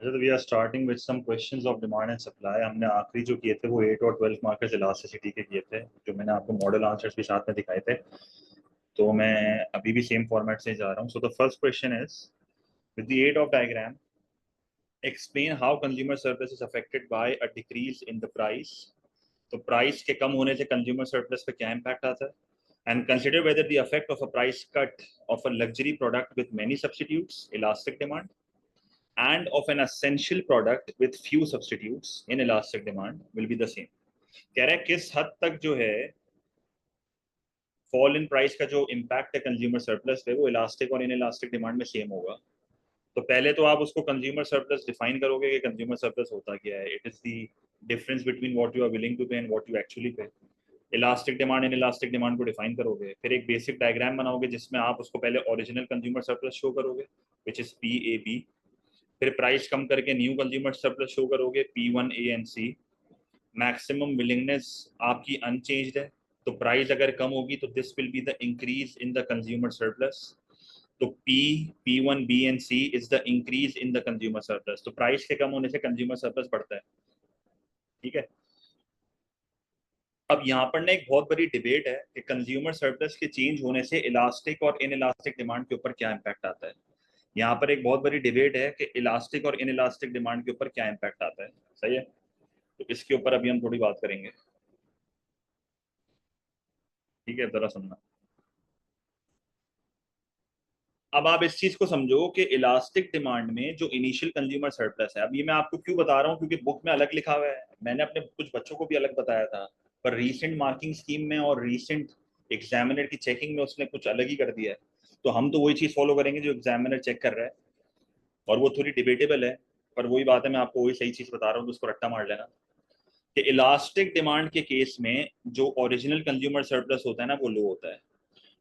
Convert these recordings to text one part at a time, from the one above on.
अच्छा, तो we are starting with some questions of demand and supply. हमने आखिरी जो किए थे वो 8 और 12 मार्कर्स इलास्टिसिटी के किए थे, जो मैंने आपको मॉडल आंसर्स भी साथ में दिखाए थे। तो मैं अभी भी सेम फॉर्मेट से जा रहा हूँ। So the first question is, with the aid of diagram explain how consumer service is affected by a decrease in the price. तो प्राइस के कम होने से कंज्यूमर सर्विस पे क्या इम्पैक्ट आता है? And consider whether the effect of a price cut of a luxury product with many substitutes, elastic demand, and of an essential product with few substitutes in elastic demand will be the same। कह रहा है किस हद तक जो है fall in price का जो इम्पैक्ट है कंज्यूमर सरप्लस पे वो इलास्टिक और इन इलास्टिक डिमांड में सेम होगा। तो पहले तो आप उसको कंज्यूमर सरप्लस डिफाइन करोगे कि कंज्यूमर सरप्लस होता क्या है। It is the difference between what you are willing to pay and what you actually pay. Elastic demand inelastic demand को डिफाइन करोगे, फिर एक बेसिक डायग्राम बनाओगे जिसमें आप उसको पहले ओरिजिनल कंज्यूमर सरप्लस शो करोगे विच इज PAB। फिर प्राइस कम करके न्यू कंज्यूमर सरप्लस शो करोगे P1A and C। Maximum willingness आपकी अनचेंज्ड है, तो प्राइस अगर कम होगी तो this will be the increase in the consumer surplus. तो P1B and C is the increase in the consumer surplus. तो प्राइस के कम होने से कंज्यूमर सरप्लस बढ़ता है। ठीक है। अब यहाँ पर ना एक बहुत बड़ी डिबेट है कि कंज्यूमर सरप्लस के चेंज होने से इलास्टिक और इन इलास्टिक डिमांड के ऊपर क्या इम्पैक्ट आता है। यहाँ पर एक बहुत बड़ी डिबेट है कि इलास्टिक और इन इलास्टिक डिमांड के ऊपर क्या इम्पैक्ट आता है। सही है, तो इसके ऊपर अभी हम थोड़ी बात करेंगे। ठीक है, जरा सुनना। अब आप इस चीज को समझो कि इलास्टिक डिमांड में जो इनिशियल कंज्यूमर सरप्लस है, अब ये मैं आपको क्यों बता रहा हूँ, क्योंकि बुक में अलग लिखा हुआ है, मैंने अपने कुछ बच्चों को भी अलग बताया था, पर रीसेंट मार्किंग स्कीम में और रीसेंट एग्जामिनर की चेकिंग में उसने कुछ अलग ही कर दिया है। तो हम तो वही चीज फॉलो करेंगे जो एग्जामिनर चेक कर रहा है, और वो थोड़ी डिबेटेबल है, पर वही बात है, मैं आपको वही सही चीज बता रहा हूँ, तो उसको रट्टा मार लेना। कि इलास्टिक डिमांड के केस में जो ओरिजिनल कंज्यूमर सरप्लस होता है ना, वो लो होता है।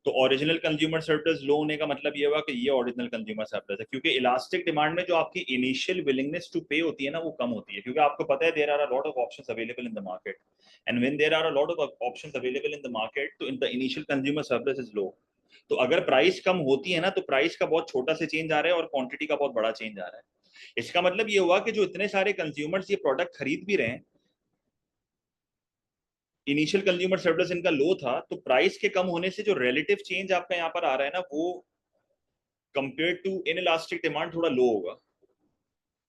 तो ओरिजिनल कंज्यूमर सरप्लस लो होने का मतलब ये हुआ कि ये ओरिजिनल कंज्यूमर सरप्लस है, क्योंकि इलास्टिक डिमांड में जो आपकी इनिशियल विलिंगनेस टू पे होती है ना, वो कम होती है, क्योंकि आपको पता है there are a lot of options available in the market. And when there are a lot of options available in the market, तो in the initial consumer surplus is low. तो अगर प्राइस कम होती है ना, तो प्राइस का बहुत छोटा से चेंज आ रहा है और क्वांटिटी का बहुत बड़ा चेंज आ रहा है। इसका मतलब ये हुआ कि जो इतने सारे कंज्यूमर्स ये प्रोडक्ट खरीद भी रहे हैं, इनिशियल कंज्यूमर सरप्लस इनका लो था, तो प्राइस के कम होने से जो रिलेटिव चेंज आपका यहाँ पर आ रहा है ना, वो compare to inelastic demand थोड़ा लो होगा।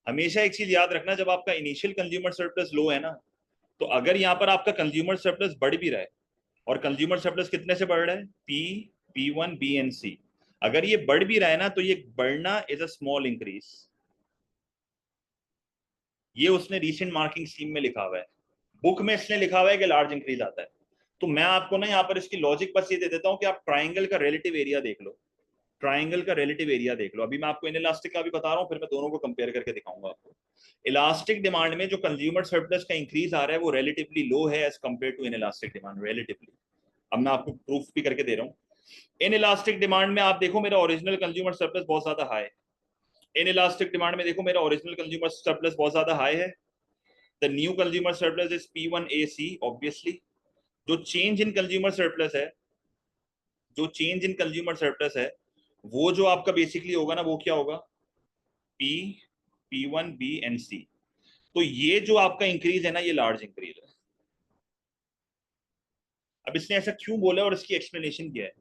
हमेशा एक चीज याद रखना, जब आपका इनिशियल कंज्यूमर सरप्लस लो है ना, तो अगर यहाँ पर आपका कंज्यूमर सरप्लस बढ़ भी रहा है, और कंज्यूमर सरप्लस कितने से बढ़ रहा है, P1B and C, अगर ये बढ़ भी रहा है ना, तो ये बढ़ना इज अ स्मॉल इंक्रीज। ये उसने रीसेंट मार्किंग स्कीम में लिखा हुआ है, बुक में इसने लिखा हुआ है कि लार्ज इंक्रीज आता है। तो मैं आपको ना यहाँ पर इसकी लॉजिक बस ये दे देता हूँ कि आप ट्राइंगल का रिलेटिव एरिया देख लो। ट्राइंगल का रिलेटिव एरिया देख लो। अभी मैं आपको इन इलास्टिक का भी बता रहा हूँ, फिर मैं दोनों को कंपेयर करके दिखाऊंगा आपको। इलास्टिक डिमांड में जो कंज्यूमर सरप्लस का इंक्रीज आ रहा है वो रिलेटिवली लो है as compared to inelastic demand, relatively. अब मैं आपको प्रूफ भी करके दे रहा हूँ। इन इलास्टिक डिमांड में आप देखो मेरा ओरिजिनल कंज्यूमर सरप्लस बहुत ज्यादा हाई है। इन इलास्टिक डिमांड में देखो मेरा ओरिजिनल कंज्यूमर सरप्लस बहुत ज्यादा हाई है। The new consumer surplus is P1AC obviously. जो चेंज इन कंज्यूमर सरप्लस है, जो चेंज इन कंज्यूमर सरप्लस है, वो जो आपका बेसिकली होगा ना, वो क्या होगा, P P1B and C। तो ये जो आपका इंक्रीज है ना, ये लार्ज इंक्रीज है। अब इसने ऐसा क्यों बोला और इसकी एक्सप्लेनेशन क्या है?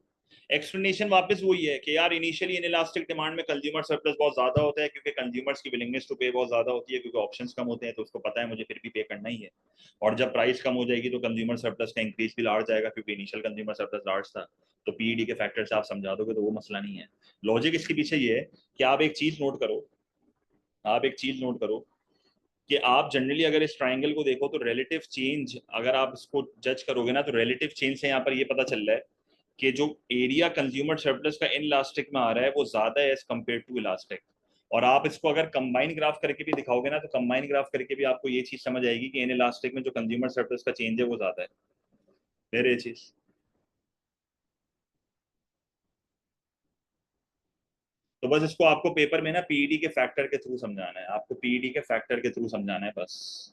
एक्सप्लेनेशन वापस वही है कि यार इनिशियली इन इलास्टिक डिमांड में कंज्यूमर सरप्लस बहुत ज्यादा होता है, क्योंकि कंज्यूमर्स की विलिंगनेस टू पे बहुत ज्यादा होती है, क्योंकि ऑप्शंस कम होते हैं, तो उसको पता है मुझे फिर भी पे करना ही है। और जब प्राइस कम हो जाएगी तो कंज्यूमर सरप्लस का इंक्रीज भी लार्ज आएगा, क्योंकि इनिशियल कंज्यूमर सरप्लस लार्ज था। तो PED के फैक्टर से आप समझा दोगे तो वो मसला नहीं है। लॉजिक इसके पीछे ये है कि आप एक चीज नोट करो, आप एक चीज नोट करो कि आप जनरली अगर इस ट्राइंगल को देखो तो रिलेटिव चेंज, अगर आप इसको जज करोगे ना, तो रिलेटिव चेंज से यहाँ पर ये पता चल रहा है कि जो एरिया कंज्यूमर सरप्लस का इन इलास्टिक में आ रहा है वो ज्यादा है एज कम्पेयर टू इलास्टिक। और आप इसको अगर कंबाइन ग्राफ करके भी दिखाओगे ना, तो कंबाइन ग्राफ करके भी आपको ये चीज समझ आएगी कि इन इलास्टिक में जो कंज्यूमर सरप्लस का चेंज है वो ज्यादा है। फिर ये चीज, तो बस इसको आपको पेपर में ना PED के फैक्टर के थ्रू समझाना है, आपको PED के फैक्टर के थ्रू समझाना है बस।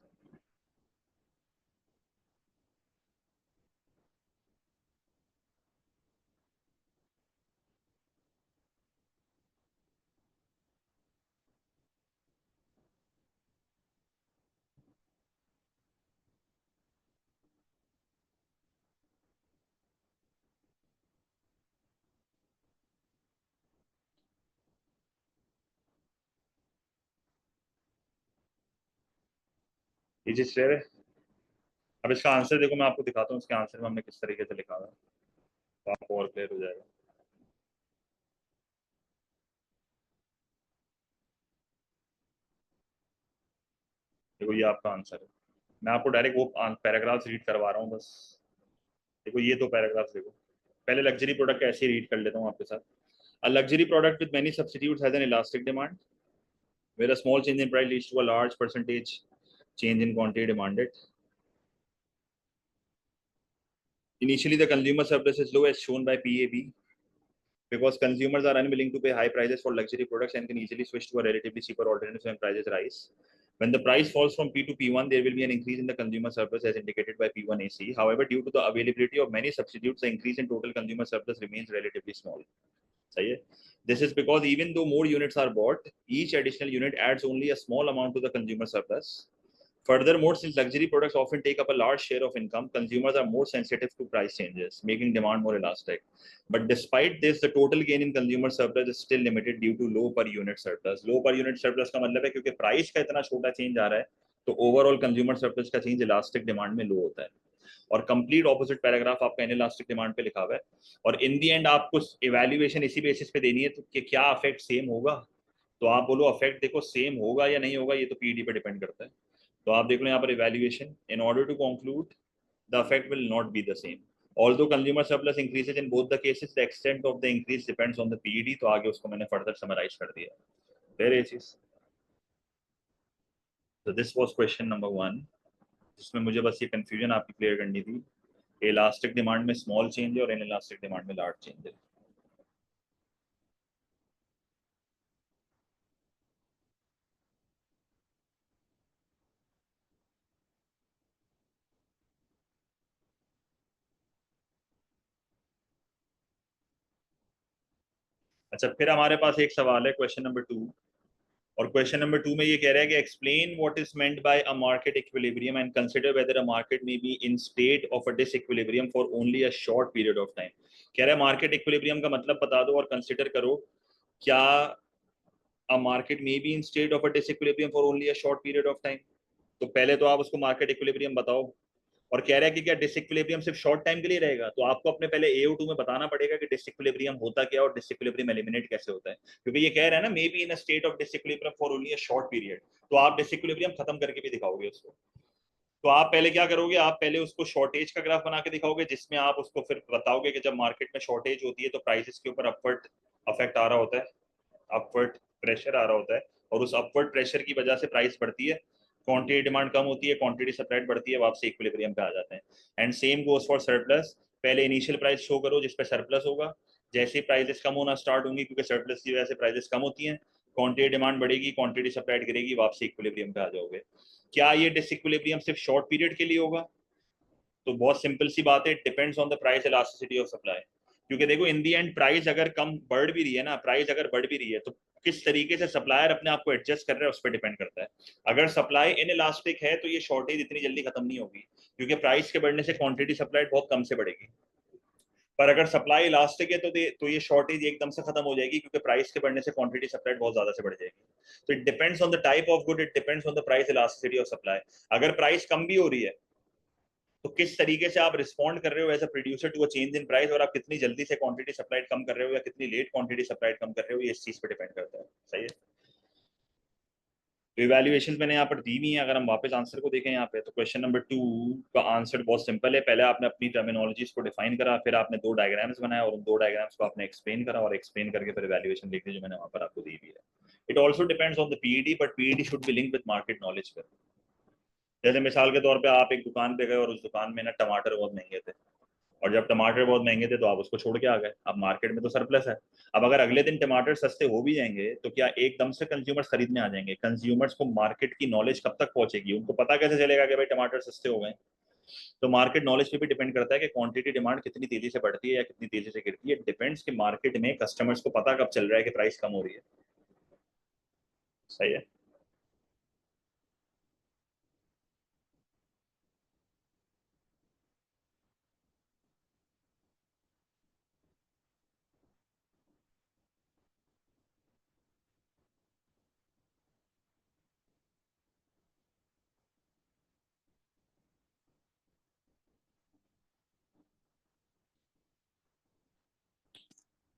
ये चीज क्लियर है। अब इसका आंसर देखो, मैं आपको दिखाता हूँ इसके आंसर में हमने किस तरीके से लिखा हुआ है, तो आपको और क्लियर हो जाएगा। देखो ये आपका आंसर है। मैं आपको डायरेक्ट वो पैराग्राफ्स रीड करवा रहा हूँ बस। देखो ये दो पैराग्राफ्स देखो। पहले लग्जरी प्रोडक्ट ऐसे ही रीड कर लेता हूँ आपके साथ। A luxury product with many substitutes has an elastic demand where a small change in price leads to a large percentage change in quantity demanded. Initially, the consumer surplus is low as shown by PAB because consumers are unwilling to pay high prices for luxury products and can easily switch to a relatively cheaper alternative when prices rise. When the price falls from P to P1, there will be an increase in the consumer surplus as indicated by P1AC. However, due to the availability of many substitutes, the increase in total consumer surplus remains relatively small. सही है. This is because even though more units are bought, each additional unit adds only a small amount to the consumer surplus. Furthermore, since luxury products often take up a large share of income, consumers are more sensitive to price changes, making demand more elastic. But despite this, the total gain in consumer surplus is still limited due to low per unit surplus. Low per unit surplus का मतलब है क्योंकि price का इतना छोटा change आ रहा है, तो ओवरऑल कंज्यूमर सरप्लस का चेंज इलास्टिक डिमांड में लो होता है. और कंप्लीट ऑपोजिट पैराग्राफ आपका इनइलास्टिक डिमांड पे लिखा हुआ है. और इन दी एंड आपको इवैल्यूएशन इसी बेसिस पे देनी है तो कि क्या अफेक्ट सेम होगा. तो आप बोलो अफेक्ट देखो सेम होगा या नहीं होगा, ये तो पीडी पे डिपेंड करता है. तो आप देख लो यहाँ पर evaluation. In order to conclude the effect will not be the same. Although consumer surplus increases in both the cases, the extent of the increase depends on the PED. तो आगे उसको मैंने फर्दर समराइज कर दिया. फिर ये चीज. तो दिस वाज क्वेश्चन नंबर 1, जिसमें मुझे बस ये कंफ्यूजन आपकी क्लियर करनी थी. इलास्टिक डिमांड में स्मॉल चेंज है और इन इलास्टिक डिमांड में लार्ज चेंज है. अच्छा, फिर हमारे पास एक सवाल है क्वेश्चन नंबर 2. और क्वेश्चन नंबर 2 में ये कह रहा है कि explain what is meant by a market equilibrium and consider whether a market may be in state of a disequilibrium for only a short period of time. कह रहा है मार्केट इक्विलिब्रियम का मतलब बता दो और कंसीडर करो क्या अ market may be in state of a disequilibrium for only a short period of time. तो पहले तो आप उसको मार्केट इक्विलिब्रियम बताओ. और कह रहा है कि क्या डिसइक्विलिब्रियम सिर्फ शॉर्ट टाइम के लिए रहेगा. तो आपको अपने पहले AO2 में बताना पड़ेगा कि डिसइक्विलिब्रियम होता क्या और डिसइक्विलिब्रियम एलिमिनेट कैसे होता है. क्योंकि ये कह रहा है ना may be in a state of disequilibrium for only a short period, तो आप डिसइक्विलिब्रियम खत्म करके भी दिखाओगे उसको. तो आप पहले क्या करोगे, आप पहले उसको शॉर्टेज का ग्राफ बना के दिखाओगे जिसमें आप उसको फिर बताओगे कि जब मार्केट में शॉर्टेज होती है तो प्राइसेस के ऊपर अपवर्ड अफेक्ट आ रहा होता है, अपवर्ड प्रेशर आ रहा होता है. और उस अपवर्ड प्रेशर की वजह से प्राइस बढ़ती है, क्वांटिटी डिमांड कम होती है, क्वांटिटी सप्लाई बढ़ती है, वापस इक्विलिब्रियम पे आ जाते हैं. And same goes for surplus. पहले इनिशियल प्राइस शो करो जिस पे सरप्लस होगा. जैसे प्राइसेस कम होना स्टार्ट होंगी क्योंकि सरप्लस की वजह से प्राइसेस कम होती हैं, क्वांटिटी डिमांड बढ़ेगी, क्वांटिटी सप्लाई गिरेगी, वापस इक्विलिब्रियम पे आ जाओगे. क्या ये डिसइक्विलिब्रियम सिर्फ शॉर्ट पीरियड के लिए होगा. तो बहुत सिंपल सी बात है, depends on the price elasticity of supply. क्योंकि देखो इन दी एंड प्राइस अगर कम बढ़ भी रही है ना, प्राइस अगर बढ़ भी रही है तो किस तरीके से सप्लायर अपने आप को एडजस्ट कर रहा है उस पर डिपेंड करता है. अगर सप्लाई इन इलास्टिक है तो ये शॉर्टेज इतनी जल्दी खत्म नहीं होगी, क्योंकि प्राइस के बढ़ने से क्वांटिटी सप्लाई बहुत कम से बढ़ेगी. पर अगर सप्लाई इलास्टिक है तो ये शॉर्टेज एकदम से खत्म हो जाएगी क्योंकि प्राइस के बढ़ने से क्वांटिटी सप्लाई बहुत ज्यादा से बढ़ जाएगी. तो it depends on the type of good, it depends on the price elasticity of supply. अगर प्राइस कम भी हो रही है तो किस तरीके से आप रिस्पॉन्ड कर रहे हो as a producer to a change in price, और आप कितनी जल्दी से क्वांटिटी सप्लाइड कम कर रहे हो या कितनी लेट क्वांटिटी सप्लाइड कम कर रहे हो, ये इस चीज पे डिपेंड करता है. सही है. तो इवैल्यूएशन मैंने यहाँ पर दी नहीं है. अगर हम वापस आंसर को देखें यहाँ पे तो क्वेश्चन नंबर 2 का आंसर बहुत सिंपल है. पहले आपने अपनी टर्मिनोलॉजीज को डिफाइन करा, फिर आपने दो डायग्राम्स बनाया और उन दो डायग्राम्स को आपने एक्सप्लेन करा और एक्सप्लेन करके फिर इवैल्यूएशन लिख दी जो मैंने वहाँ पर आपको दी भी है. It also depends on the PED, but PED should be link with market knowledge. जैसे मिसाल के तौर पे आप एक दुकान पे गए और उस दुकान में ना टमाटर बहुत महंगे थे, और जब टमाटर बहुत महंगे थे तो आप उसको छोड़ के आ गए. अब मार्केट में तो सरप्लस है. अब अगर अगले दिन टमाटर सस्ते हो भी जाएंगे तो क्या एकदम से कंज्यूमर्स खरीदने आ जाएंगे. कंज्यूमर्स को मार्केट की नॉलेज कब तक पहुंचेगी, उनको पता कैसे चलेगा कि भाई टमाटर सस्ते हो गए. तो मार्केट नॉलेज पे भी डिपेंड करता है कि क्वांटिटी डिमांड कितनी तेजी से बढ़ती है या कितनी तेजी से गिरती है. डिपेंड्स कि मार्केट में कस्टमर्स को पता कब चल रहा है कि प्राइस कम हो रही है. सही है.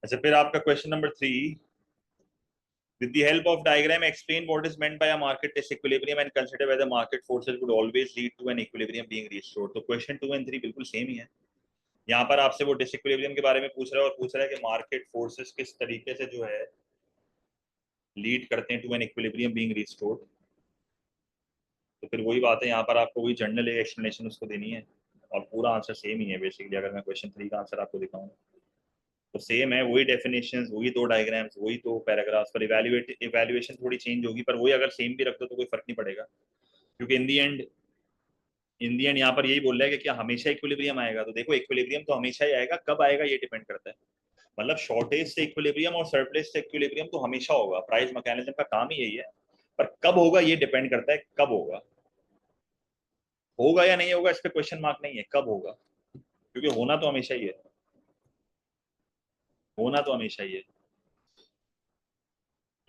अच्छा, फिर आपका question number 3, with the help of diagram explain what is meant by a market disequilibrium and consider whether market forces would always lead to an equilibrium being restored. तो क्वेश्चन 2 एंड 3 बिल्कुल सेम ही है। यहाँ पर आपसे वो disequilibrium के बारे में पूछ रहा है और पूछ रहा है कि मार्केट फोर्सेस किस तरीके से जो है लीड करते हैं to an equilibrium being restored. तो फिर वही बात है, यहाँ पर आपको वही जनरल एक्सप्लेनेशन उसको देनी है और पूरा आंसर सेम ही है बेसिकली। अगर मैं क्वेश्चन 3 का आंसर आपको दिखाऊं तो सेम है, वही डेफिनेशंस, वही 2 डायग्राम्स, वही 2 पैराग्राफ्स, पर इवैल्यूएशन थोड़ी चेंज होगी, पर वही अगर सेम भी रख दो तो कोई फर्क नहीं पड़ेगा, क्योंकि इन दी एंड यहाँ पर यही बोल रहा है कि क्या हमेशा इक्विलिब्रियम आएगा। तो देखो इक्विलिब्रियम तो हमेशा ही आएगा, कब आएगा ये डिपेंड करता है। मतलब शॉर्टेज से इक्विलिब्रियम और सरप्लस से इक्विलिब्रियम तो हमेशा होगा, प्राइस मैकेनिज्म का काम ही यही है, पर कब होगा ये डिपेंड करता है, कब होगा, होगा या नहीं होगा इस पे क्वेश्चन मार्क नहीं है, कब होगा, क्योंकि होना तो हमेशा ही है, होना तो हमेशा ही है।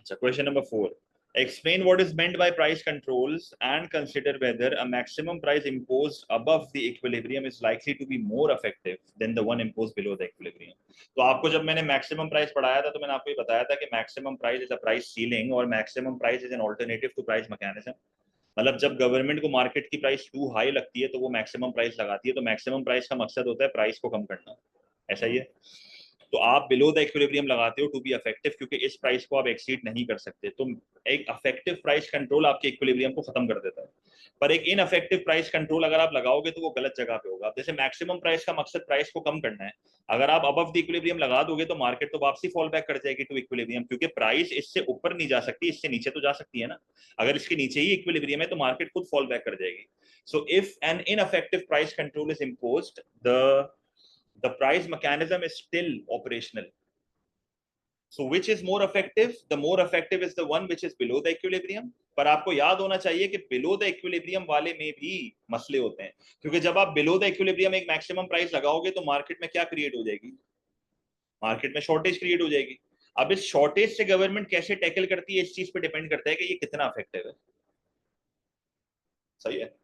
अच्छा, question number 4, explain what is meant by price controls and consider whether a maximum price imposed above the equilibrium is likely to be more effective than the one imposed below the equilibrium। तो आपको जब मैंने maximum price पढ़ाया था तो मैंने आपको ये बताया था कि maximum price is a price ceiling और maximum price is an alternative to price mechanism. मतलब जब गवर्नमेंट को मार्केट की प्राइस टू हाई लगती है तो वो मैक्सिमम प्राइस लगाती है, तो मैक्सिमम प्राइस का मकसद होता है प्राइस को कम करना, ऐसा ही है। तो आप बिलो द इक्विलिब्रियम लगाते हो टू बी इफेक्टिव, क्योंकि इस प्राइस को आप एक्सीड नहीं कर सकते। तो एक इफेक्टिव प्राइस कंट्रोल आपके इक्विलिब्रियम को खत्म कर देता है, पर एक इनइफेक्टिव प्राइस कंट्रोल अगर आप लगाओगे तो वो गलत जगह पे होगा। जैसे मैक्सिमम प्राइस का मकसद प्राइस को कम करना है, अगर आप अबव द इक्विलिब्रियम लगा दोगे तो मार्केट तो वापसी फॉल बैक कर जाएगी टू इक्विलिब्रियम, क्योंकि प्राइस इससे ऊपर नहीं जा सकती, इससे नीचे तो जा सकती है ना। अगर इसके नीचे ही इक्विलिब्रियम है तो मार्केट खुद फॉल बैक कर जाएगी। So if an ineffective price control is imposed, the price mechanism is still operational. So which is more effective? The more effective is the one which is below the equilibrium। पर आपको याद होना चाहिए कि below the equilibrium वाले में भी मसले होते हैं, क्योंकि जब आप below the equilibrium एक मैक्सिमम प्राइस लगाओगे तो मार्केट में क्या क्रिएट हो जाएगी, मार्केट में शॉर्टेज क्रिएट हो जाएगी। अब इस शॉर्टेज से गवर्नमेंट कैसे टैकल करती है इस चीज पे डिपेंड करता है कि ये कितना इफेक्टिव है। सही है।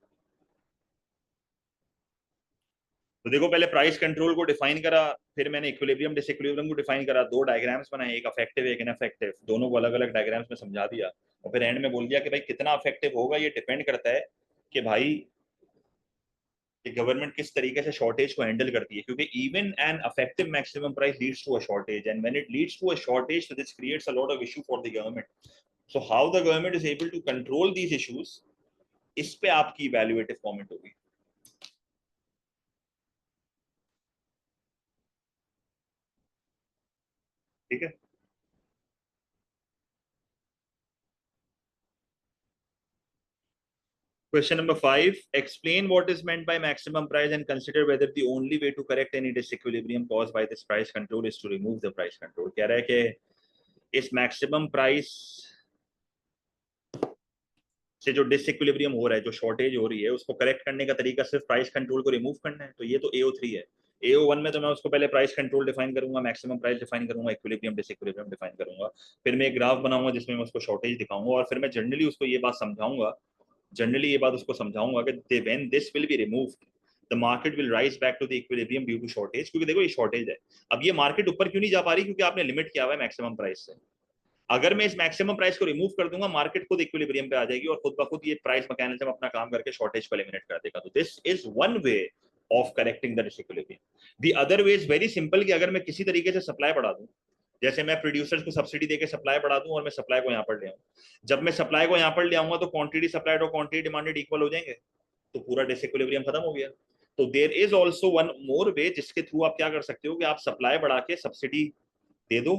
तो देखो पहले प्राइस कंट्रोल को डिफाइन करा, फिर मैंने इक्विलिब्रियम डिसइक्विलिब्रियम को डिफाइन करा, 2 डायग्राम्स बनाए, एक अफेक्टिव एक इनअफेक्टिव, दोनों को अलग अलग डायग्राम्स में समझा दिया, और फिर एंड में बोल दिया कि भाई कितना अफेक्टिव होगा ये डिपेंड करता है कि भाई कि गवर्नमेंट किस तरीके से शॉर्टेज को हैंडल करती है, क्योंकि even an effective maximum price leads to a shortage, and when it leads to a shortage so this creates a lot of issue for the government। so how the government is able to control these issues, इस पे आपकी evaluative comment होगी। ठीक है। Question number 5, explain what is meant by maximum price and consider whether the only way to correct any disequilibrium caused by this price control is to remove the price control। कह रहा है कि इस maximum price से जो disequilibrium हो रहा है, जो शॉर्टेज हो रही है, उसको करेक्ट करने का तरीका सिर्फ प्राइस कंट्रोल को रिमूव करना है। तो ये तो AO3 है। AO1 में तो मैं उसको पहले प्राइस कंट्रोल डिफाइन करूंगा, मैक्सिमम प्राइस डिफाइन करूंगा, इक्विलिब्रियम डिसइक्विलिब्रियम डिफाइन करूंगा, फिर मैं एक ग्राफ बनाऊंगा जिसमें मैं उसको शॉर्टेज दिखाऊंगा, और फिर मैं जनरली उसको ये बात समझाऊंगा, जनरली ये बात उसको समझाऊंगा कि when this will be removed the market will rise back to the equilibrium due to shortage. क्योंकि देखो ये शॉर्टेज है, अब ये मार्केट ऊपर क्यों नहीं जा पा रही, क्योंकि आपने लिमिट किया हुआ है मैक्सिमम प्राइस से। अगर मैं इस मैक्सिमम प्राइस को रिमूव कर दूंगा मार्केट खुद इक्विलिब्रियम पे आ जाएगी और खुद ब खुद ये प्राइस मैकेनिज्म अपना काम करके शॉर्टेज को एलिमिनेट कर देगा। तो this is one way of correcting the disequilibrium. The other way is very simple, कि अगर मैं किसी तरीके से सप्लाई बढ़ा दूं, जैसे मैं प्रोड्यूसर्स को सब्सिडी देके सप्लाई बढ़ा दूं और मैं सप्लाई को यहां पर ले आऊं, जब मैं सप्लाई को यहां पर ले आऊंगा तो क्वांटिटी सप्लाइड और क्वांटिटी डिमांडेड इक्वल हो जाएंगे, तो पूरा डिसइक्विलिब्रियम खत्म हो गया। तो there is also one more way जिसके थ्रू आप क्या कर सकते हो कि आप सप्लाई बढ़ा के सब्सिडी दे दो,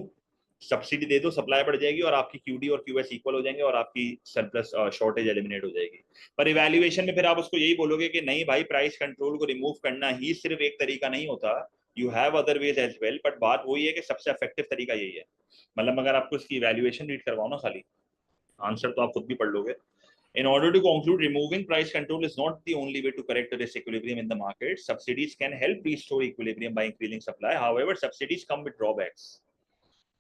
सब्सिडी दे दो, सप्लाई बढ़ जाएगी और आपकी QD और QS इक्वल हो जाएंगे और आपकी सरप्लस शॉर्टेज एलिमिनेट हो जाएगी। पर इवैल्यूएशन में फिर आप उसको यही बोलोगे कि नहीं भाई प्राइस कंट्रोल को रिमूव करना ही सिर्फ एक तरीका नहीं होता, you have other ways as well, but बात वही है कि सबसे इफेक्टिव तरीका यही है। मतलब अगर आपको इसकी इवैल्यूएशन रीड करवाओ ना खाली, आंसर तो आप खुद भी पढ़ लोगे। In order to conclude, removing price control is not the only way to correct the disequilibrium in the market. Subsidies can help restore equilibrium by increasing supply. However, subsidies come with drawbacks.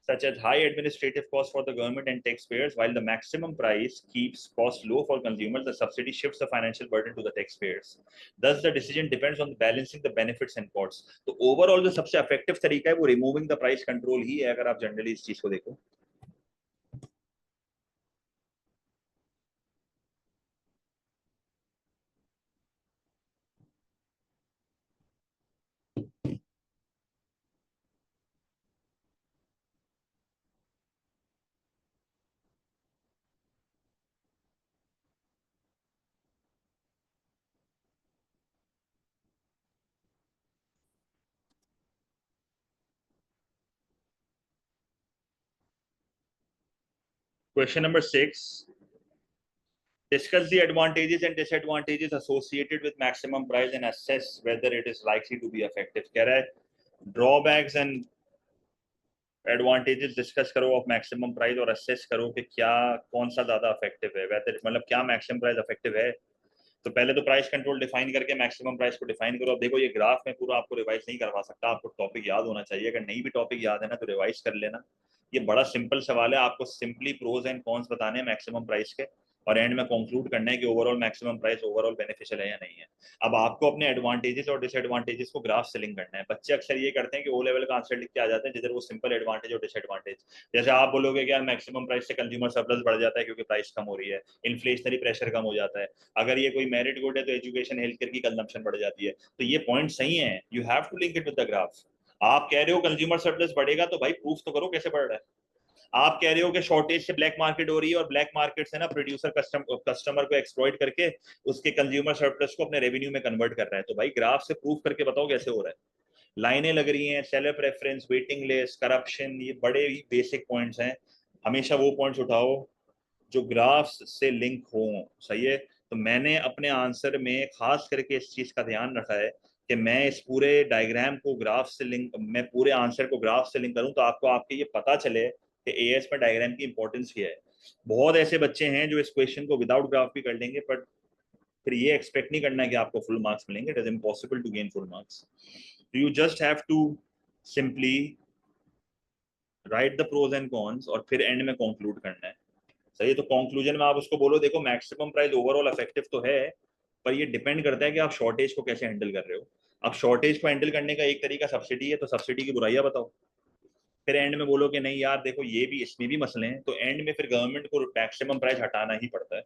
such as high administrative costs for the government and taxpayers, while the maximum price keeps costs low for consumers. The subsidy shifts the financial burden to the taxpayers. Thus, the decision depends on balancing the benefits and costs. तो overall जो सबसे effective तरीका है वो removing the price control ही है, अगर आप generally इस चीज को देखो. Question number 6. Discuss the advantages and disadvantages associated with maximum price and assess whether it is likely to be effective. कह रहा है drawbacks and एडवांटेजेस डिस्कस करो ऑफ मैक्सिमम प्राइस और असेस करो कि क्या कौन सा ज्यादा इफेक्टिव है, वेदर मतलब क्या मैक्सिमम प्राइस इफेक्टिव है. तो पहले तो प्राइस कंट्रोल डिफाइन करके मैक्सिमम प्राइस को डिफाइन करो. अब देखो ये ग्राफ में पूरा आपको रिवाइज नहीं करवा सकता, आपको टॉपिक याद होना चाहिए. अगर नहीं भी टॉपिक याद है ना तो रिवाइज कर लेना. ये बड़ा सिंपल सवाल है, आपको सिंपली प्रोज एंड कॉन्स बताने हैं मैक्सिमम प्राइस के, और एंड में कंक्लूड करना है कि overall maximum price overall beneficial है या नहीं है. अब आपको अपने एडवांटेजेस और डिसएडवांटेजेस को ग्राफ से लिंक करना है. बच्चे अक्सर ये करते हैं कि ओ लेवल का आंसर लिख के आ जाते हैं जिधर वो सिंपल एडवांटेज और डिसएडवांटेज, जैसे आप बोलोगे कि यार मैक्सिमम प्राइस से कंज्यूमर सरप्लस बढ़ जाता है क्योंकि प्राइस कम हो रही है, इन्फ्लेशनरी प्रेशर कम हो जाता है, अगर ये कोई मेरिट गुड है तो एजुकेशन हेल्थ केयर की कंजम्पशन बढ़ जाती है. तो ये पॉइंट सही है, you have to link it with the graph. आप कह रहे हो कंज्यूमर सरप्लस बढ़ेगा तो भाई प्रूफ तो करो कैसे बढ़ रहा है. आप कह रहे हो कि शॉर्टेज से ब्लैक मार्केट हो रही है और ब्लैक मार्केट से ना प्रोड्यूसर कस्टमर को एक्सप्लॉइट करके उसके कंज्यूमर सरप्लस को अपने रेवेन्यू में कन्वर्ट कर रहा है. तो भाई ग्राफ से प्रूफ करके बताओ कैसे हो रहा है. लाइनें लग रही हैं, seller preference, waiting list, corruption, ये बड़े ही बेसिक पॉइंट्स हैं. हमेशा वो पॉइंट्स उठाओ जो ग्राफ्स से लिंक हो. सही है. तो मैंने अपने आंसर में खास करके इस चीज का ध्यान रखा है कि मैं इस पूरे डायग्राम को ग्राफ से लिंक, मैं पूरे आंसर को ग्राफ से लिंक करूं तो आपको आपके ये पता चले कि एएस में डायग्राम की इंपॉर्टेंस क्या है. बहुत ऐसे बच्चे हैं जो इस क्वेश्चन को विदाउट ग्राफ भी कर लेंगे, बट फिर ये एक्सपेक्ट नहीं करना है कि आपको फुल मार्क्स मिलेंगे. It is impossible to gain full marks. You just have to simply write the pros and cons और फिर एंड में कंक्लूड करना है. सही है. तो कंक्लूजन में आप उसको बोलो देखो मैक्सिमम प्राइस ओवरऑल इफेक्टिव तो है, पर ये डिपेंड करता है कि आप शॉर्टेज को कैसे हैंडल कर रहे हो. अब शॉर्टेज को हैंडल करने का एक तरीका सब्सिडी है, तो सब्सिडी की बुराइयां बताओ. फिर एंड में बोलो कि नहीं यार देखो ये भी इसमें भी मसले हैं, तो एंड में फिर गवर्नमेंट को मैक्सिमम प्राइस हटाना ही पड़ता है.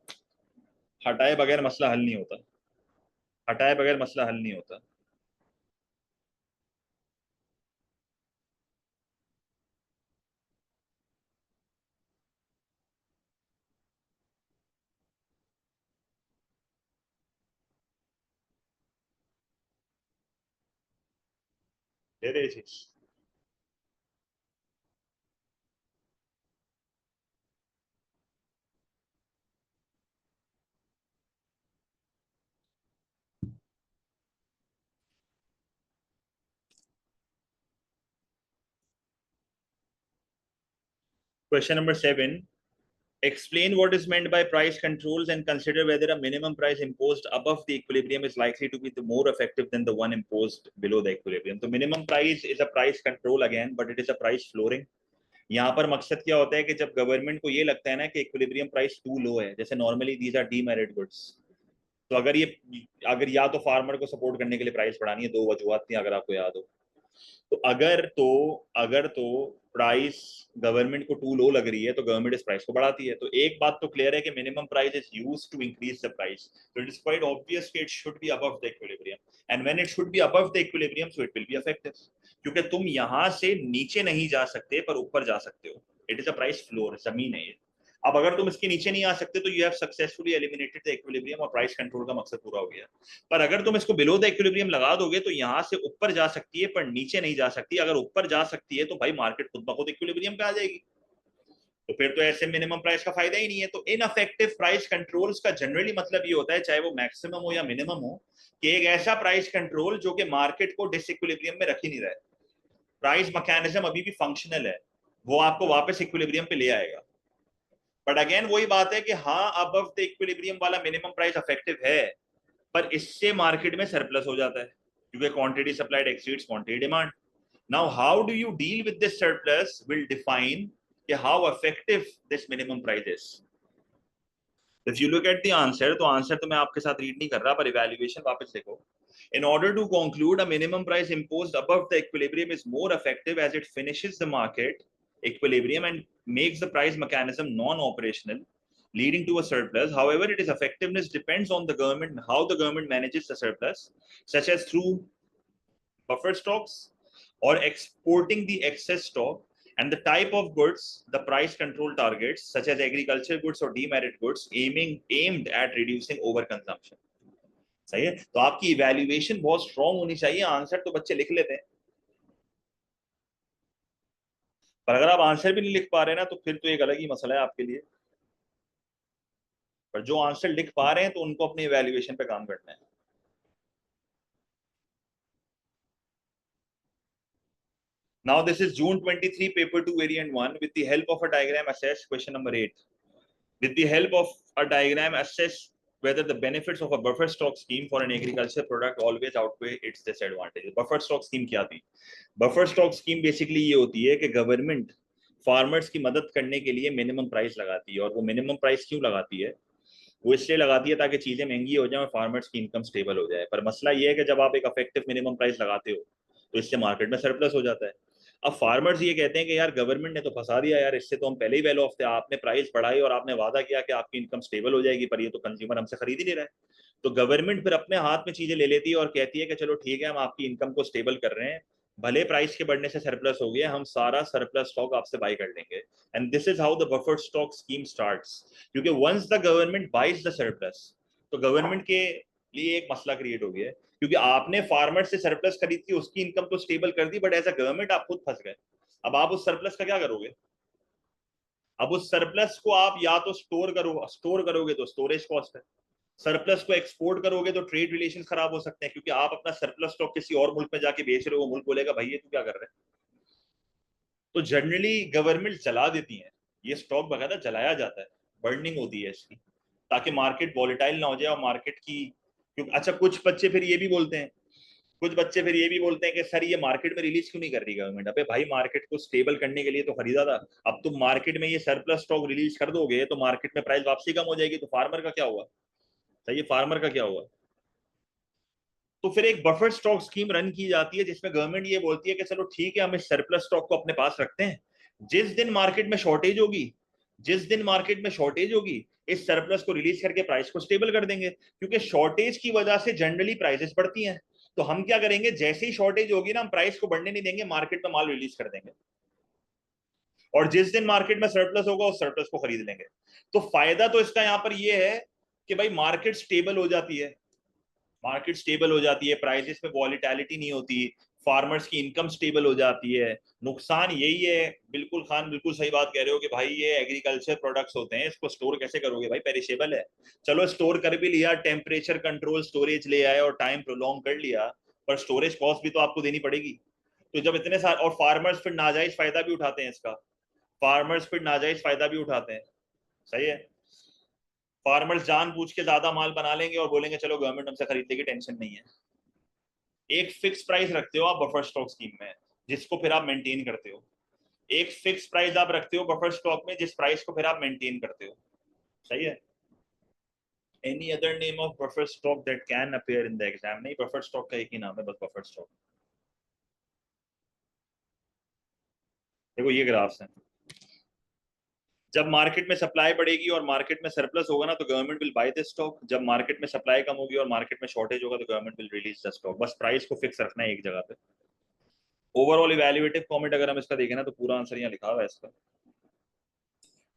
हटाए बगैर मसला हल नहीं होता. हटाए बगैर मसला हल नहीं होता. दे दे चीज. Question number 7. Explain what is meant by price controls and consider whether a minimum price imposed above the equilibrium is likely to be the more effective than the one imposed below the equilibrium. तो minimum price is a price control again, but it is a price flooring. यहाँ पर मकसद क्या होता है कि जब government को ये लगता है ना कि इक्विलिब्रियम प्राइस टू लो है, जैसे normally these are demerit goods, तो अगर या तो फार्मर को सपोर्ट करने के लिए प्राइस बढ़ानी है, दो वजूहत थी अगर आपको याद हो. तो अगर तो प्राइस गवर्नमेंट को टू लो लग रही है तो गवर्नमेंट इस प्राइस को बढ़ाती है. तो एक बात तो क्लियर है कि minimum price is used to increase the price, so it is quite obvious कि it should be above the equilibrium, and when it should be above the equilibrium so it will be effective, क्योंकि तुम यहां से नीचे नहीं जा सकते पर ऊपर जा सकते हो. It is a price floor, जमीन है ये. अब अगर तुम इसके नीचे नहीं आ सकते तो you have successfully eliminated the equilibrium और प्राइस कंट्रोल का मकसद पूरा हो गया. पर अगर तुम इसको बिलो द इक्विलिब्रियम लगा दोगे तो यहां से ऊपर जा सकती है पर नीचे नहीं जा सकती. अगर ऊपर जा सकती है तो भाई मार्केट खुद ब खुद इक्विलिब्रियम पे आ जाएगी, तो फिर तो ऐसे मिनिमम प्राइस का फायदा ही नहीं है. तो इनअफेक्टिव प्राइस कंट्रोल्स का जनरली मतलब ये होता है, चाहे वो मैक्सिमम हो या मिनिमम हो, कि एक ऐसा प्राइस कंट्रोल जो कि मार्केट को डिसइक्विलिब्रियम में रख ही नहीं रहा है. प्राइस मैकेनिज्म अभी भी फंक्शनल है, वो आपको वापस इक्विलिब्रियम पे ले आएगा. बट अगेन वही बात है कि हाँ अबव द इक्विलिब्रियम वाला मिनिमम प्राइस इफेक्टिव है, पर इससे मार्केट में सरप्लस हो जाता है क्योंकि quantity supplied exceeds quantity demand. Now, how do you deal with this surplus will define how effective this minimum price is. If you look at the answer, तो answer तो मैं आपके साथ रीड नहीं कर रहा, पर इवैल्यूएशन वापस देखो. In order to conclude, a minimum price imposed above the equilibrium is more effective as it finishes the market equilibrium and makes the price mechanism non-operational, leading to a surplus. However, its effectiveness depends on the government, how the government manages the surplus, such as through buffer stocks or exporting the excess stock, and the type of goods, the price control targets, such as agriculture goods or demerit goods, aimed at reducing overconsumption. सही है. तो आपकी evaluation बहुत strong होनी चाहिए. Answer तो बच्चे लिख लेते हैं, पर अगर आप आंसर भी नहीं लिख पा रहे ना, तो फिर तो एक अलग ही मसला है आपके लिए. पर जो आंसर लिख पा रहे हैं, तो उनको अपनी इवैल्यूएशन पे काम करना है. Now this is June 23 paper 2 variant 1 with the help of a diagram assess question number 8. With the help of a diagram assess whether the benefits of a buffer stock scheme for an agriculture product always outweigh its disadvantages. Buffer stock scheme क्या थी? Buffer stock scheme basically ये होती है कि government farmers की मदद करने के लिए मिनिमम प्राइस लगाती है. और वो मिनिमम प्राइस क्यों लगाती है? वो इसलिए लगाती है ताकि चीजें महंगी हो जाए और फार्मर्स की इनकम स्टेबल हो जाए. पर मसला ये है कि जब आप एक इफेक्टिव मिनिमम प्राइस लगाते हो, तो इससे मार्केट में सरप्लस हो जाता है. अब फार्मर्स ये कहते हैं कि यार गवर्नमेंट ने तो फंसा दिया यार, इससे तो हम पहले ही वेल ऑफ थे. आपने प्राइस बढ़ाई और आपने वादा किया कि आपकी इनकम स्टेबल हो जाएगी, पर ये तो कंज्यूमर हमसे खरीद ही नहीं रहा है. तो गवर्नमेंट फिर अपने हाथ में चीजें ले लेती है और कहती है कि चलो ठीक है, हम आपकी इनकम को स्टेबल कर रहे हैं, भले प्राइस के बढ़ने से सरप्लस हो गया, हम सारा सरप्लस स्टॉक आपसे बाई कर लेंगे. And this is how the buffer stock scheme starts. क्योंकि once the government buys the surplus, तो गवर्नमेंट के लिए एक मसला क्रिएट हो गया है. क्योंकि आपने फार्मर से सरप्लस खरीद की, उसकी इनकम तो स्टेबल कर दी, बट एज अ गवर्नमेंट आप खुद फंस गए. अब आप उस सरप्लस का क्या करोगे? अब उस सरप्लस को आप या तो स्टोर करोगे तो स्टोरेज कॉस्ट है. सरप्लस को एक्सपोर्ट करोगे तो ट्रेड रिलेशन खराब हो सकते हैं, क्योंकि आप अपना सरप्लस स्टॉक किसी और मुल्क में जाके बेच रहे हो, वो मुल्क बोलेगा भाई ये तू क्या कर रहे हैं. तो जनरली गवर्नमेंट जला देती है ये स्टॉक, बकायदा जलाया जाता है, बर्निंग होती है इसकी, ताकि मार्केट वॉलेटाइल ना हो जाए. और मार्केट की क्योंकि अच्छा, कुछ बच्चे फिर ये भी बोलते हैं, कि सर ये मार्केट में रिलीज क्यों नहीं कर रही गवर्नमेंट. अबे भाई, मार्केट को स्टेबल करने के लिए तो खरीदा था. अब तुम मार्केट में ये सरप्लस स्टॉक रिलीज कर दोगे तो मार्केट में प्राइस वापसी कम हो जाएगी, तो फार्मर का क्या हुआ? सही है, फार्मर का क्या हुआ? तो फिर एक बफर स्टॉक स्कीम रन की जाती है, जिसमें गवर्नमेंट ये बोलती है कि चलो ठीक है, हम इस सरप्लस स्टॉक को अपने पास रखते हैं. जिस दिन मार्केट में शॉर्टेज होगी, इस सरप्लस को रिलीज करके प्राइस को स्टेबल कर देंगे. क्योंकि शॉर्टेज की वजह से जनरली प्राइसेस बढ़ती हैं. तो हम क्या करेंगे, जैसे ही शॉर्टेज होगी ना, हम प्राइस को बढ़ने नहीं देंगे, मार्केट में माल रिलीज कर देंगे. और जिस दिन मार्केट में सरप्लस होगा, उस सरप्लस को खरीद लेंगे. तो फायदा तो इसका यहां पर यह है कि भाई मार्केट स्टेबल हो जाती है, प्राइसेस में वॉलिटैलिटी नहीं होती, फार्मर्स की इनकम स्टेबल हो जाती है. नुकसान यही है. बिल्कुल खान, बिल्कुल सही बात कह रहे हो कि भाई ये एग्रीकल्चर प्रोडक्ट्स होते हैं, इसको स्टोर कैसे करोगे भाई, पेरिशेबल है. चलो स्टोर कर भी लिया, टेम्परेचर कंट्रोल स्टोरेज ले आए और टाइम प्रोलॉन्ग कर लिया, पर स्टोरेज कॉस्ट भी तो आपको देनी पड़ेगी. तो जब इतने सारे, और फार्मर्स फिर नाजायज फायदा भी उठाते हैं इसका, सही है. फार्मर्स जानबूझ के ज्यादा माल बना लेंगे और बोलेंगे चलो गवर्नमेंट हमसे खरीद लेगी, टेंशन नहीं है. एक फिक्स प्राइस रखते हो आप बफर स्टॉक स्कीम में, जिसको फिर आप मेंटेन करते हो. एक फिक्स प्राइस आप रखते हो बफर स्टॉक में, जिस प्राइस को फिर आप मेंटेन करते हो. सही है. Any other name of buffer stock that can appear in the exam? नहीं, बफर स्टॉक का एक ही नाम है, बस बफर स्टॉक. देखो ये ग्राफ्स हैं. जब मार्केट में सप्लाई बढ़ेगी और मार्केट में सरप्लस होगा ना, तो government will by this stock. जब मार्केट में सप्लाई कम होगी और मार्केट में शॉर्टेज होगा, तो government will release the stock. बस प्राइस को फिक्स रखना है एक जगह पे. ओवरऑल इवैल्यूएटिव कमेंट अगर हम इसका देखें ना, तो पूरा आंसर यहाँ लिखा हुआ है इसका.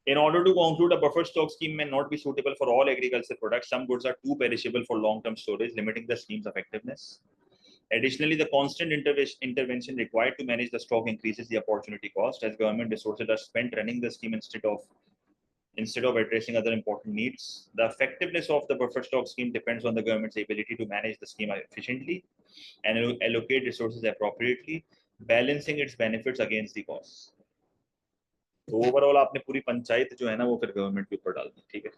In order to conclude, a buffer stock scheme may not be suitable for all agricultural products. Some goods are too perishable for long-term storage, limiting the scheme's effectiveness. Additionally, the constant intervention required to manage the stock increases the opportunity cost, as government resources are spent running the scheme instead of addressing other important needs. The effectiveness of the buffer stock scheme depends on the government's ability to manage the scheme efficiently and allocate resources appropriately, balancing its benefits against the costs. तो overall आपने पूरी पंचायत जो है ना, वो फिर government के ऊपर डाल दी. ठीक है.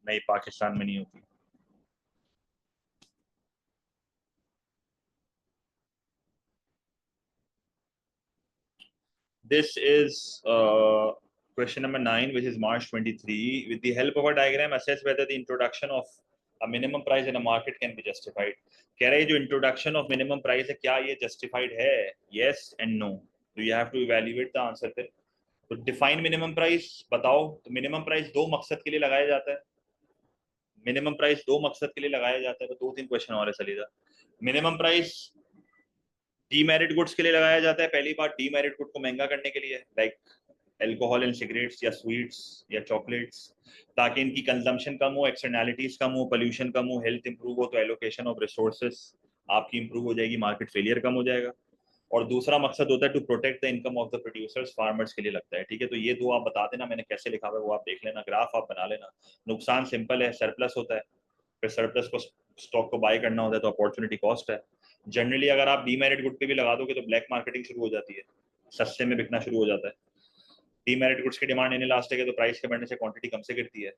नहीं, पाकिस्तान में नहीं होती। This is question number 9, which is March 23. With the help of a diagram, assess whether the introduction of a minimum price in a market can be justified. कह रहे हैं जो introduction of minimum price है, क्या ये justified है? Yes and no. So you have to evaluate the answer फिर. तो define minimum price बताओ. तो minimum price दो मकसद के लिए लगाया जाता है. मिनिमम प्राइस दो मकसद के लिए लगाया जाता है. तो दो तीन क्वेश्चन और है Salija. Minimum price demerit goods के लिए लगाया जाता है. पहली बात, डीमेरिट गुड को महंगा करने के लिए, लाइक अल्कोहल एंड सिगरेट्स या स्वीट्स या चॉकलेट्स, ताकि इनकी कंजम्पशन कम हो, एक्सटर्नैलिटीज कम हो, पोल्यूशन कम हो, हेल्थ इंप्रूव हो, तो एलोकेशन ऑफ रिसोर्सेज आपकी इंप्रूव हो जाएगी, मार्केट फेलियर कम हो जाएगा. और दूसरा मकसद होता है to protect the income of the producers, farmers के लिए लगता है. ठीक है, तो ये दो आप बता देना, मैंने कैसे लिखा हुआ है वो आप देख लेना, ग्राफ आप बना लेना. नुकसान सिंपल है, सरप्लस होता है, फिर सरप्लस को स्टॉक को बाय करना होता है, तो अपॉर्चुनिटी कॉस्ट है. जनरली अगर आप डीमेरिट गुड पे भी लगा दोगे तो ब्लैक मार्केटिंग शुरू हो जाती है, सस्ते में बिकना शुरू हो जाता है. डीमेरिट गुड्स की डिमांड इनइलास्टिक है, तो प्राइस के बढ़ने से क्वांटिटी कम से गिरती है.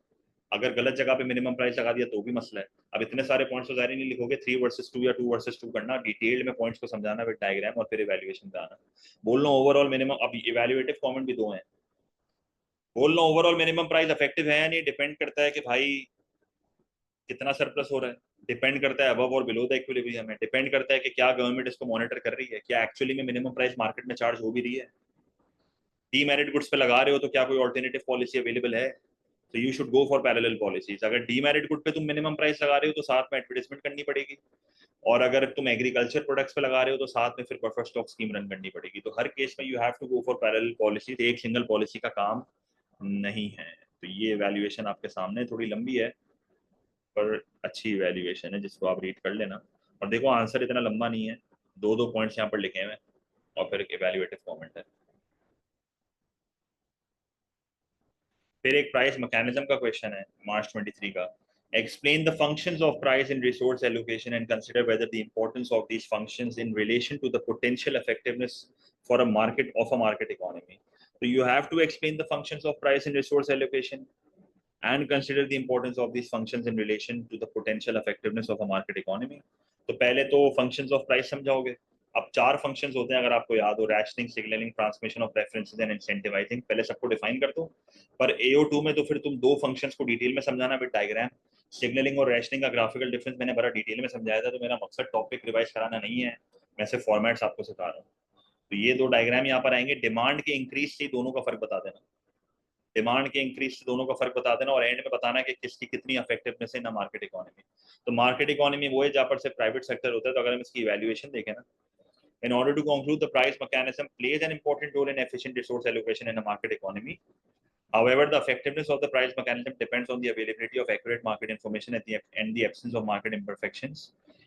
अगर गलत जगह पे मिनिमम प्राइस लगा दिया तो भी मसला है. अब इतने सारे पॉइंट्स तो जारी नहीं लिखोगे, 3 वर्सेस 2 या 2 वर्सेस 2 करना, डिटेल में पॉइंट्स को समझाना विद डायग्राम और फिर इवैल्यूएशन पे आना. बोल लो ओवरऑल मिनिमम, अब इवैल्यूएटिव कमेंट भी दो हैं. बोल लो ओवरऑल मिनिमम प्राइस इफेक्टिव है या नहीं, डिपेंड करता है कि भाई कितना सरप्लस हो रहा है, डिपेंड करता है अबव और बिलो द इक्विलिब्रियम है, डिपेंड करता है कि क्या गवर्नमेंट इसको मॉनिटर कर रही है, क्या एक्चुअली में मिनिमम प्राइस मार्केट में चार्ज हो भी रही है. डीमेरिट गुड्स पे लगा रहे हो तो क्या कोई ऑल्टरनेटिव पॉलिसी अवेलेबल है, तो you should go for parallel policies. अगर डीमेरिट गुड पे तुम मिनिमम प्राइस लगा रहे हो तो साथ में एडवर्टाइजमेंट करनी पड़ेगी, और अगर तुम एग्रीकल्चर प्रोडक्ट्स पे लगा रहे हो तो साथ में फिर बफर स्टॉक स्कीम रन करनी पड़ेगी. तो हर केस में you have to go for parallel policy, एक सिंगल पॉलिसी का काम नहीं है. तो ये वैल्यूएशन आपके सामने थोड़ी लंबी है पर अच्छी वैल्यूएशन है, जिसको आप रीड कर लेना. और देखो आंसर इतना लंबा नहीं है, दो दो पॉइंट्स यहाँ पर लिखे हुए हैं और फिर एक इवैल्यूएटिव कमेंट है. फिर एक प्राइस मैकेनिज्म का क्वेश्चन है मार्च 23 का. Explain the functions of price in resource allocation and consider whether the importance of these functions in relation to the potential effectiveness for a market economy. So you have to explain the functions of price in resource allocation and consider the importance of these functions in relation to the potential effectiveness of a market economy. तो पहले तो functions of price समझाओगे. अब 4 functions होते हैं अगर आपको याद हो, rationing, signalling, transmission of preferences and incentivising. पहले सबको डिफाइन कर दो. पर AO2 में तो फिर तुम दो फंक्शंस को डिटेल में समझाना विद डायग्राम. सिग्नलिंग और रैशनिंग का ग्राफिकल डिफरेंस मैंने बड़ा डिटेल में समझाया था, तो मेरा मकसद टॉपिक रिवाइज कराना नहीं है, मैं सिर्फ फॉर्मेट्स आपको सिखा रहा हूँ. तो ये दो डायग्राम यहाँ पर आएंगे. डिमांड के इंक्रीज से दोनों का फर्क बता देना, डिमांड के इंक्रीज से दोनों का फर्क बता देना, और एंड में बताना कि किसकी कितनी इफेक्टिवनेस है ना मार्केट इकोनॉमी. तो मार्केट इकोनॉमी वो है जहाँ पर से प्राइवेट सेक्टर होता है. तो अगर हम इसकी इवैल्यूएशन देखें ना, in order to conclude, the price mechanism plays an important role in efficient resource allocation in a market economy. However, the effectiveness of the price mechanism depends on the availability of accurate market information and the absence of market imperfections.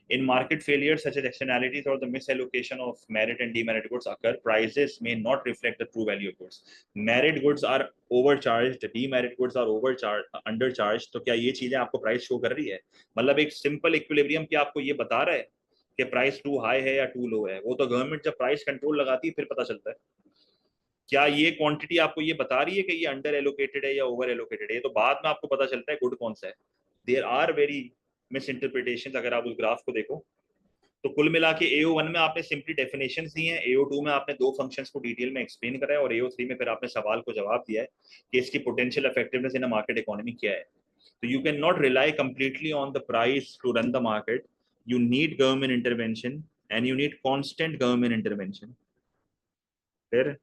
In market failures such as externalities or the misallocation of merit and demerit goods occur, prices may not reflect the true value of goods. Merit goods are overcharged, demerit goods are overcharged, undercharged. तो क्या ये चीजें आपको price show कर रही है? मतलब एक सिंपल इक्विलिब्रियम क्या आपको ये बता रहा है कि प्राइस टू हाई है या टू लो है? वो तो गवर्नमेंट जब प्राइस कंट्रोल लगाती है फिर पता चलता है. क्या ये क्वांटिटी आपको ये बता रही है कि ये अंडर एलोकेटेड है या ओवर एलोकेटेड है? ये तो बाद में आपको पता चलता है गुड कौन सा है. There are very misinterpretation अगर आप उस ग्राफ को देखो. तो कुल मिला के AO1 में आपने सिंपली डेफिनेशन दी है, AO2 में आपने दो फंक्शंस को डिटेल में एक्सप्लेन करा है, और AO3 में फिर आपने सवाल को जवाब दिया है कि इसकी potential effectiveness in a market economy क्या है. तो you can not rely completely on the price to run the market. You need government intervention and you need constant government intervention. फिर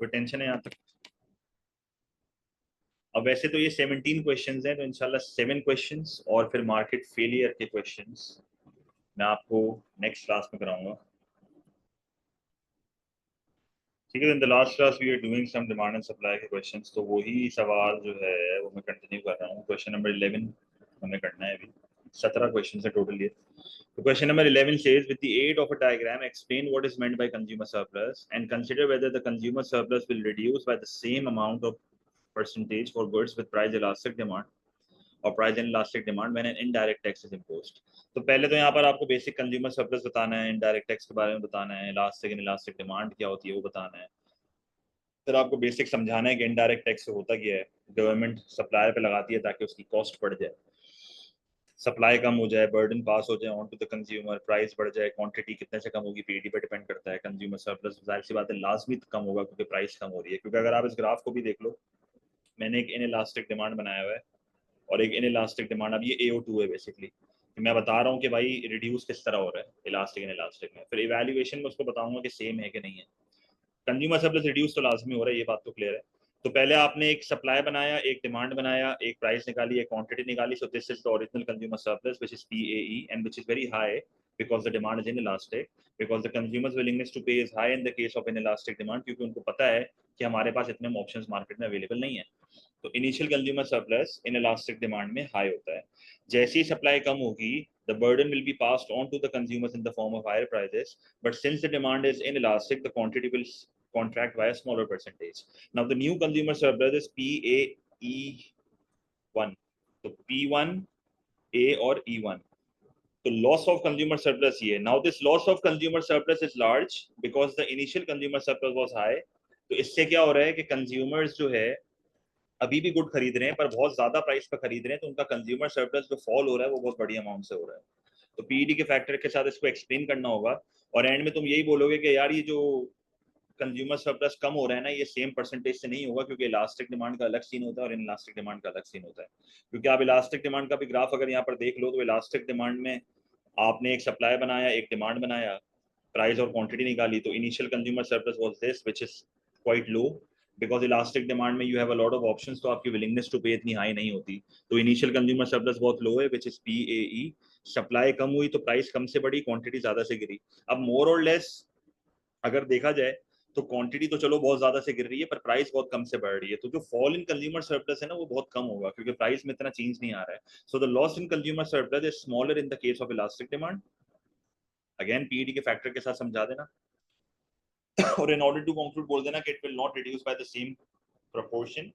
कोई टेंशन है यहाँ तक? अब वैसे तो ये 17 क्वेश्चंस हैं, तो इंशाल्लाह 7 क्वेश्चंस और फिर मार्केट फेलियर के क्वेश्चंस मैं आपको नेक्स्ट क्लास में कराऊंगा. ठीक है, in the last class we are doing some demand and supply के क्वेश्चंस, तो वही सवाल जो है वो मैं कंटिन्यू कर रहा हूँ. क्वेश्चन नंबर 11 हमें करना है अभी. 17 क्वेश्चन है टोटल ये. तो question number 11 says with the aid of a diagram explain what is meant by consumer surplus and consider whether the consumer surplus will reduce by the same amount of percentage for goods with price elastic demand और price in elastic demand when an indirect tax is imposed. तो पहले तो यहाँ पर आपको basic consumer surplus बताना है, indirect tax के बारे में बताना है, इलास्टिक इन इलास्टिक डिमांड क्या होती है वो बताना है, फिर आपको बेसिक समझाना है कि इनडायरेक्ट टैक्स से होता क्या है, गवर्नमेंट सप्लायर पे लगाती है ताकि उसकी कॉस्ट बढ़ जाए, सप्लाई कम हो जाए, बर्डन पास हो जाए on to the consumer, price बढ़ जाए, क्वांटिटी कितने से कम होगी पीडी पे डिपेंड करता है, कंज्यूमर सरप्लस जाहिर सी बात है लाजमी कम होगा क्योंकि प्राइस कम हो रही है। क्योंकि अगर आप इस ग्राफ को भी देख लो, मैंने एक इन इलास्टिक डिमांड बनाया हुआ है और एक इन इलास्टिक डिमांड, अब ये AO2 है बेसिकली, मैं बता रहा हूँ कि भाई रिड्यूस किस तरह हो रहा है इलास्टिक इन इलास्टिक में, फिर इवैल्यूएशन में उसको बताऊंगा कि सेम है कि नहीं है। कंज्यूमर सरप्लस रिड्यूस तो लाजमी हो रहा है, ये बात तो क्लियर है। तो पहले आपने एक सप्लाई बनाया, एक डिमांड बनाया, एक प्राइस निकाली, एक क्वांटिटी निकाली, so this is the original consumer surplus which is PAE and which is very high because the demand is inelastic, because the consumer's willingness to pay is high in the case of inelastic demand, क्योंकि उनको पता है कि हमारे पास इतने options market में available नहीं है। तो initial consumer surplus in elastic demand में हाई होता है। जैसी सप्लाई कम होगी, the burden will be passed on to the consumers in the form of higher prices, but since the demand is inelastic, the quantity will contract by a smaller percentage. Now the new consumer surplus is PAE1, तो P1, A और E1, तो loss of consumer surplus ये। Now this loss of consumer surplus is large because the initial consumer surplus was high। तो इससे क्या हो रहा है कि consumers जो है अभी भी गुड खरीद रहे हैं पर बहुत ज्यादा प्राइस पर खरीद रहे हैं, तो उनका कंज्यूमर सरप्लस जो फॉल हो रहा है वो बहुत बड़ी अमाउंट से हो रहा है। तो पीईडी के फैक्टर के साथ इसको एक्सप्लेन करना होगा और एंड में तुम यही बोलोगे कि यार ये जो कंज्यूमर सरप्लस कम हो रहा है ना, ये सेम परसेंटेज से नहीं होगा क्योंकि इलास्टिक डिमांड का अलग सीन होता है और इलास्टिक डिमांड का अलग सीन होता है। क्योंकि आप इलास्टिक डिमांड का भी ग्राफ अगर यहाँ पर देख लो तो इलास्टिक डिमांड में आपने एक सप्लाई बनाया, एक डिमांड बनाया, प्राइस और क्वांटिटी निकाली, तो initial consumer surplus was this which is quite low because elastic demand में you have a lot of options, तो आपकी विलिंगनेस टू पे इतनी हाई नहीं होती। तो इनिशियल कंज्यूमर सरप्लस बहुत लो है व्हिच इज PAE। सप्लाई कम हुई तो प्राइस कम से बढ़ी, क्वांटिटी ज्यादा से गिरी। अब मोर और लेस अगर देखा जाए तो क्वांटिटी तो चलो बहुत ज्यादा से गिर रही है पर प्राइस बहुत कम से बढ़ रही है, तो जो फॉल इन कंज्यूमर सरप्लस है ना वो बहुत कम होगा क्योंकि प्राइस में इतना चेंज नहीं आ रहा है। So the loss in consumer surplus is smaller in the case of elastic demand. Again PED के फैक्टर के साथ समझा देना और इन ऑर्डर टू कंक्लूड बोल देना कि it will not reduce by the same proportion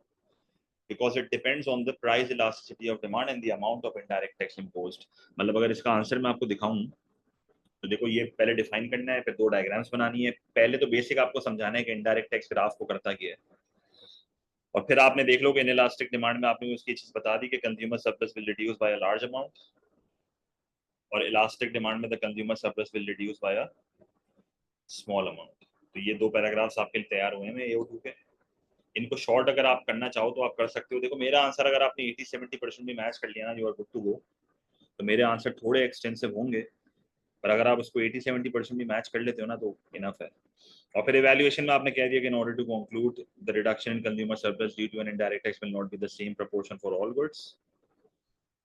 because it depends on the price elasticity of demand and the amount of indirect tax imposed। मतलब अगर इसका आंसर मैं आपको दिखाऊं तो देखो ये पहले डिफाइन करना है, फिर दो डायग्राम्स बनानी है। पहले तो बेसिक आपको समझाना है कि इनडायरेक्ट टैक्स ग्राफ को करता क्या है, और फिर आपने देख लो कि इनइलास्टिक डिमांड में आपने उसकी चीज बता दी कि consumer surplus will reduce by a large amount, और इलास्टिक डिमांड में the consumer surplus will reduce by a small amount. तो ये दो पैराग्राफ्स आपके लिए तैयार हुए हैं AO2 के। इनको शॉर्ट अगर आप करना चाहो तो आप कर सकते हो। देखो मेरा आंसर अगर आपने 80-70% भी मैच कर लिया ना, you are good to go. तो मेरे आंसर थोड़े एक्सटेंसिव होंगे पर अगर आप उसको 80-70% भी मैच कर लेते हो ना तो इनफ है। और फिर इवैल्यूएशन में आपने कह दिया कि in order to conclude the reduction in consumer surplus due to an indirect tax will not be the same proportion for all goods.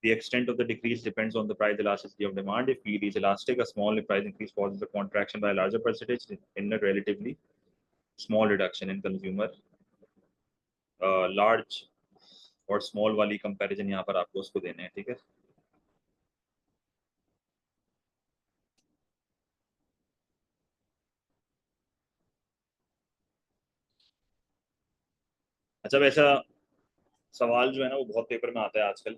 The extent of the decrease depends on the price elasticity of demand. If PED is elastic, a small price increase causes a contraction by a larger percentage in a relatively small reduction in consumer। Large और small वाली comparison यहाँ पर आपको उसको देने हैं, ठीक है। अच्छा वैसा सवाल जो है ना वो बहुत पेपर में आता है आजकल,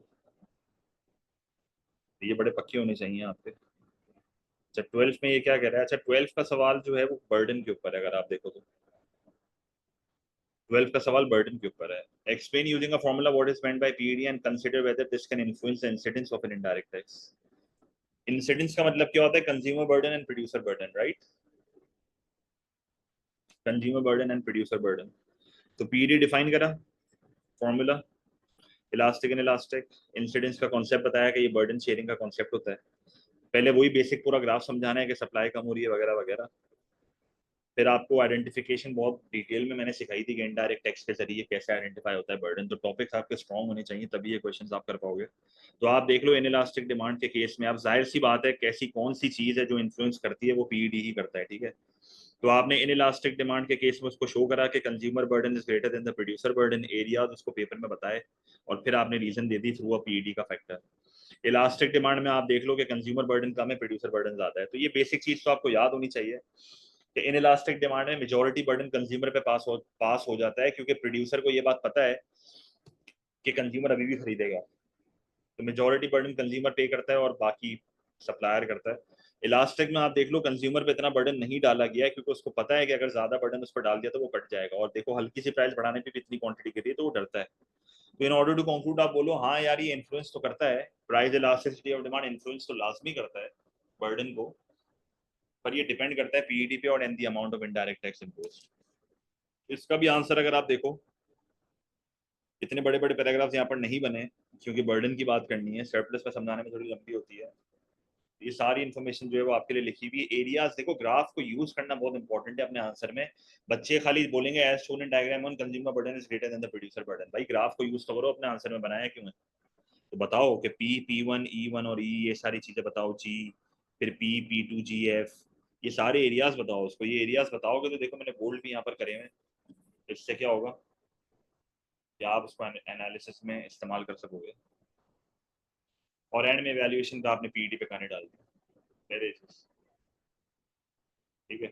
तो ये बड़े पक्के होने चाहिए आपके। अच्छा 12th में ये क्या कह रहा है, अच्छा 12th का सवाल जो है वो बर्डन के ऊपर है। अगर आप देखो तो 12th का सवाल बर्डन के ऊपर है। Explain using a formula what is meant bye PD and consider whether this can influence the incidence of N indirect tax. Incidence का मतलब क्या होता है, consumer burden and producer burden, right. Consumer burden and producer burden. तो PD define करा formula, elastic and elastic, incidence का concept बताया कि ये बर्डन शेयरिंग का कॉन्सेप्ट होता है। पहले वही बेसिक पूरा ग्राफ समझाना है कि सप्लाई कम हो रही है वगैरह वगैरह। फिर आपको आइडेंटिफिकेशन बहुत डिटेल में मैंने सिखाई थी कि इनडायरेक्ट टैक्स के जरिए कैसे आइडेंटिफाई होता है बर्डन। तो टॉपिक्स आपके स्ट्रॉन्ग होने चाहिए तभी ये क्वेश्चंस आप कर पाओगे। तो आप देख लो इनइलास्टिक डिमांड के केस में, अब जाहिर सी बात है कैसी कौन सी चीज है जो इन्फ्लुएंस करती है, वो पीईडी ही करता है, ठीक है। तो आपने इनइलास्टिक डिमांड के केस में उसको शो करा कि consumer burden is greater than the producer burden, area उसको पेपर में बताए और फिर आपने रीजन दे दी थ्रू अ पीईडी का फैक्टर। इलास्टिक डिमांड में आप देख लो कि कंज्यूमर बर्डन कम है, प्रोड्यूसर बर्डन ज्यादा है। तो ये बेसिक चीज तो आपको याद होनी चाहिए कि इन इलास्टिक डिमांड में मेजोरिटी बर्डन कंज्यूमर पे पास हो जाता है क्योंकि प्रोड्यूसर को ये बात पता है कि कंज्यूमर अभी भी खरीदेगा। तो मेजॉरिटी बर्डन कंज्यूमर पे करता है और बाकी सप्लायर करता है। इलास्टिक में आप देख लो कंज्यूमर पे इतना बर्डन नहीं डाला गया है क्योंकि उसको पता है कि अगर ज्यादा बर्डन उस पर डाल दिया तो वो कट जाएगा, और देखो हल्की सी प्राइस बढ़ाने पे भी इतनी क्वांटिटी गिरी है तो वो डरता है। तो इन ऑर्डर टू कंक्लूड आप बोलो हाँ यार ये इन्फ्लुएंस तो करता है, price elasticity of demand influence तो लाजमी करता है बर्डन को, पर ये डिपेंड करता है पीईडी पे और and the amount of indirect tax imposed. इसका भी आंसर अगर आप देखो, इतने बड़े बड़े पैराग्राफ्स यहाँ पर नहीं बने क्योंकि बर्डन की बात करनी है, सरप्लस में समझाने में थोड़ी लंबी होती है। ये सारी इन्फॉर्मेशन जो है वो आपके लिए लिखी हुई है। एरियाज देखो, ग्राफ को यूज करना बहुत इंपॉर्टेंट है अपने आंसर में। बच्चे खाली बोलेंगे as shown in diagram on consumer burden is greater than the producer burden, भाई ग्राफ को यूज तो करो अपने आंसर में, बनाया क्यों है? तो बताओ कि पी P1 E1 और ई ये सारी चीजें बताओ, जी फिर P2 GF, ये सारे एरियाज बताओ उसको। ये एरियाज बताओगे तो देखो मैंने बोल्ड भी यहाँ पर करे हुए हैं, इससे क्या होगा कि आप उसको एनालिसिस में इस्तेमाल कर सकोगे। और एंड में वैल्यूएशन का आपने पीईडी पे कहानी डाल दी, वेरी ठीक है।